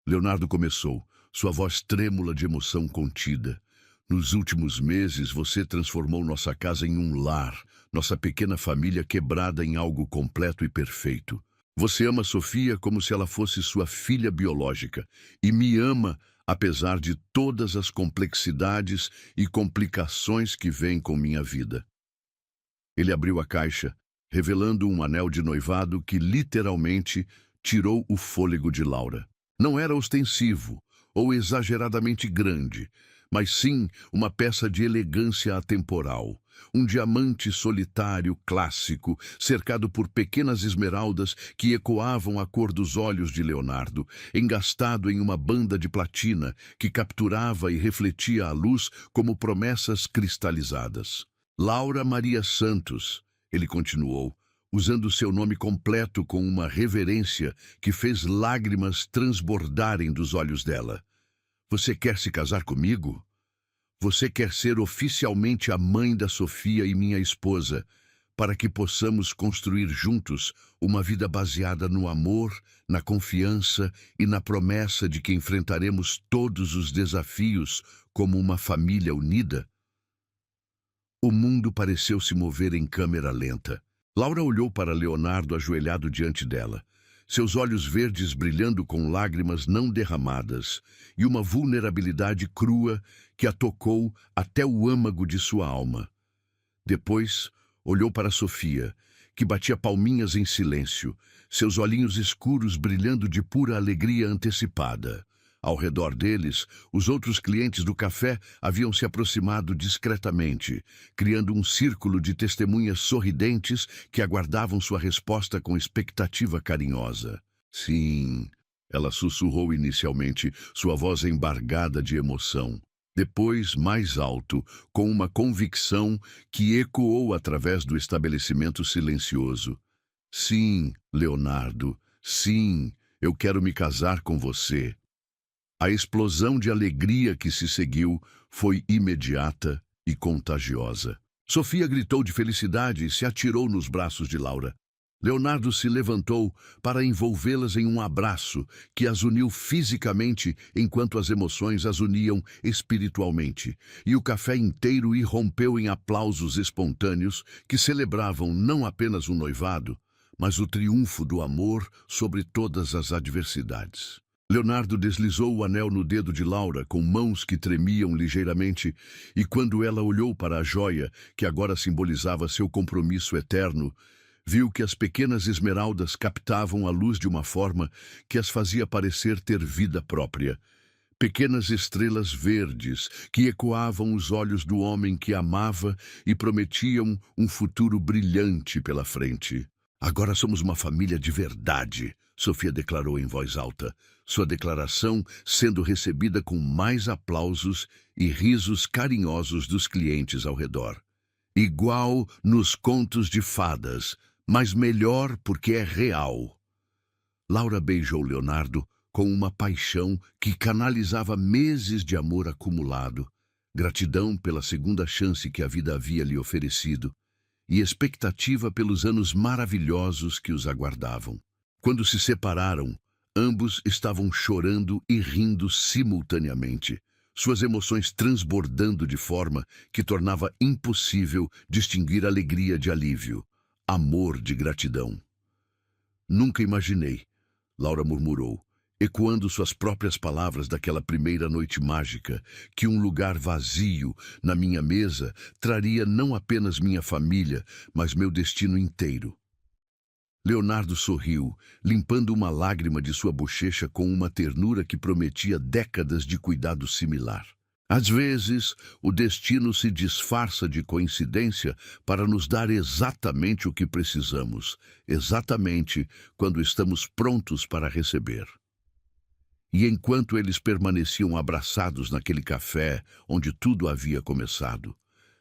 Leonardo começou, sua voz trêmula de emoção contida. "Nos últimos meses você transformou nossa casa em um lar, nossa pequena família quebrada em algo completo e perfeito. Você ama Sofia como se ela fosse sua filha biológica e me ama apesar de todas as complexidades e complicações que vêm com minha vida. Ele abriu a caixa, revelando um anel de noivado que literalmente tirou o fôlego de Laura. Não era ostensivo ou exageradamente grande, mas sim uma peça de elegância atemporal. Um diamante solitário clássico, cercado por pequenas esmeraldas que ecoavam a cor dos olhos de Leonardo, engastado em uma banda de platina que capturava e refletia a luz como promessas cristalizadas. Laura Maria Santos, ele continuou, usando seu nome completo com uma reverência que fez lágrimas transbordarem dos olhos dela. Você quer se casar comigo? Você quer ser oficialmente a mãe da Sofia e minha esposa, para que possamos construir juntos uma vida baseada no amor, na confiança e na promessa de que enfrentaremos todos os desafios como uma família unida? O mundo pareceu se mover em câmera lenta. Laura olhou para Leonardo ajoelhado diante dela, seus olhos verdes brilhando com lágrimas não derramadas e uma vulnerabilidade crua que a tocou até o âmago de sua alma. Depois, olhou para Sofia, que batia palminhas em silêncio, seus olhinhos escuros brilhando de pura alegria antecipada. Ao redor deles, os outros clientes do café haviam se aproximado discretamente, criando um círculo de testemunhas sorridentes que aguardavam sua resposta com expectativa carinhosa. Sim, ela sussurrou inicialmente, sua voz embargada de emoção. Depois, mais alto, com uma convicção que ecoou através do estabelecimento silencioso. Sim, Leonardo, sim, eu quero me casar com você. A explosão de alegria que se seguiu foi imediata e contagiosa. Sofia gritou de felicidade e se atirou nos braços de Laura. Leonardo se levantou para envolvê-las em um abraço que as uniu fisicamente enquanto as emoções as uniam espiritualmente, e o café inteiro irrompeu em aplausos espontâneos que celebravam não apenas o noivado, mas o triunfo do amor sobre todas as adversidades. Leonardo deslizou o anel no dedo de Laura com mãos que tremiam ligeiramente, e quando ela olhou para a joia, que agora simbolizava seu compromisso eterno, viu que as pequenas esmeraldas captavam a luz de uma forma que as fazia parecer ter vida própria. Pequenas estrelas verdes que ecoavam os olhos do homem que amava e prometiam um futuro brilhante pela frente. Agora somos uma família de verdade, Sofia declarou em voz alta, sua declaração sendo recebida com mais aplausos e risos carinhosos dos clientes ao redor. Igual nos contos de fadas, mas melhor porque é real. Laura beijou Leonardo com uma paixão que canalizava meses de amor acumulado, gratidão pela segunda chance que a vida havia lhe oferecido e expectativa pelos anos maravilhosos que os aguardavam. Quando se separaram, ambos estavam chorando e rindo simultaneamente, suas emoções transbordando de forma que tornava impossível distinguir alegria de alívio, amor de gratidão. Nunca imaginei, Laura murmurou, ecoando suas próprias palavras daquela primeira noite mágica, que um lugar vazio na minha mesa traria não apenas minha família, mas meu destino inteiro. Leonardo sorriu, limpando uma lágrima de sua bochecha com uma ternura que prometia décadas de cuidado similar. Às vezes, o destino se disfarça de coincidência para nos dar exatamente o que precisamos, exatamente quando estamos prontos para receber. E enquanto eles permaneciam abraçados naquele café onde tudo havia começado,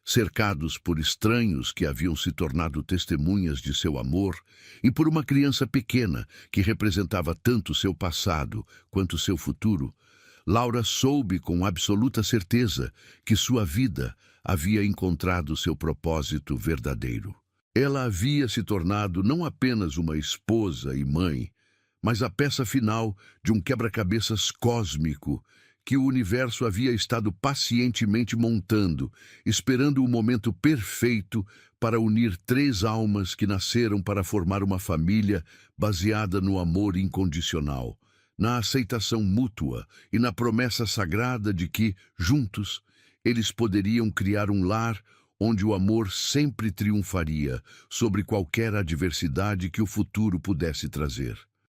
cercados por estranhos que haviam se tornado testemunhas de seu amor e por uma criança pequena que representava tanto seu passado quanto seu futuro, Laura soube com absoluta certeza que sua vida havia encontrado seu propósito verdadeiro. Ela havia se tornado não apenas uma esposa e mãe, mas a peça final de um quebra-cabeças cósmico que o universo havia estado pacientemente montando, esperando o momento perfeito para unir três almas que nasceram para formar uma família baseada no amor incondicional, na aceitação mútua e na promessa sagrada de que, juntos, eles poderiam criar um lar onde o amor sempre triunfaria sobre qualquer adversidade que o futuro pudesse trazer.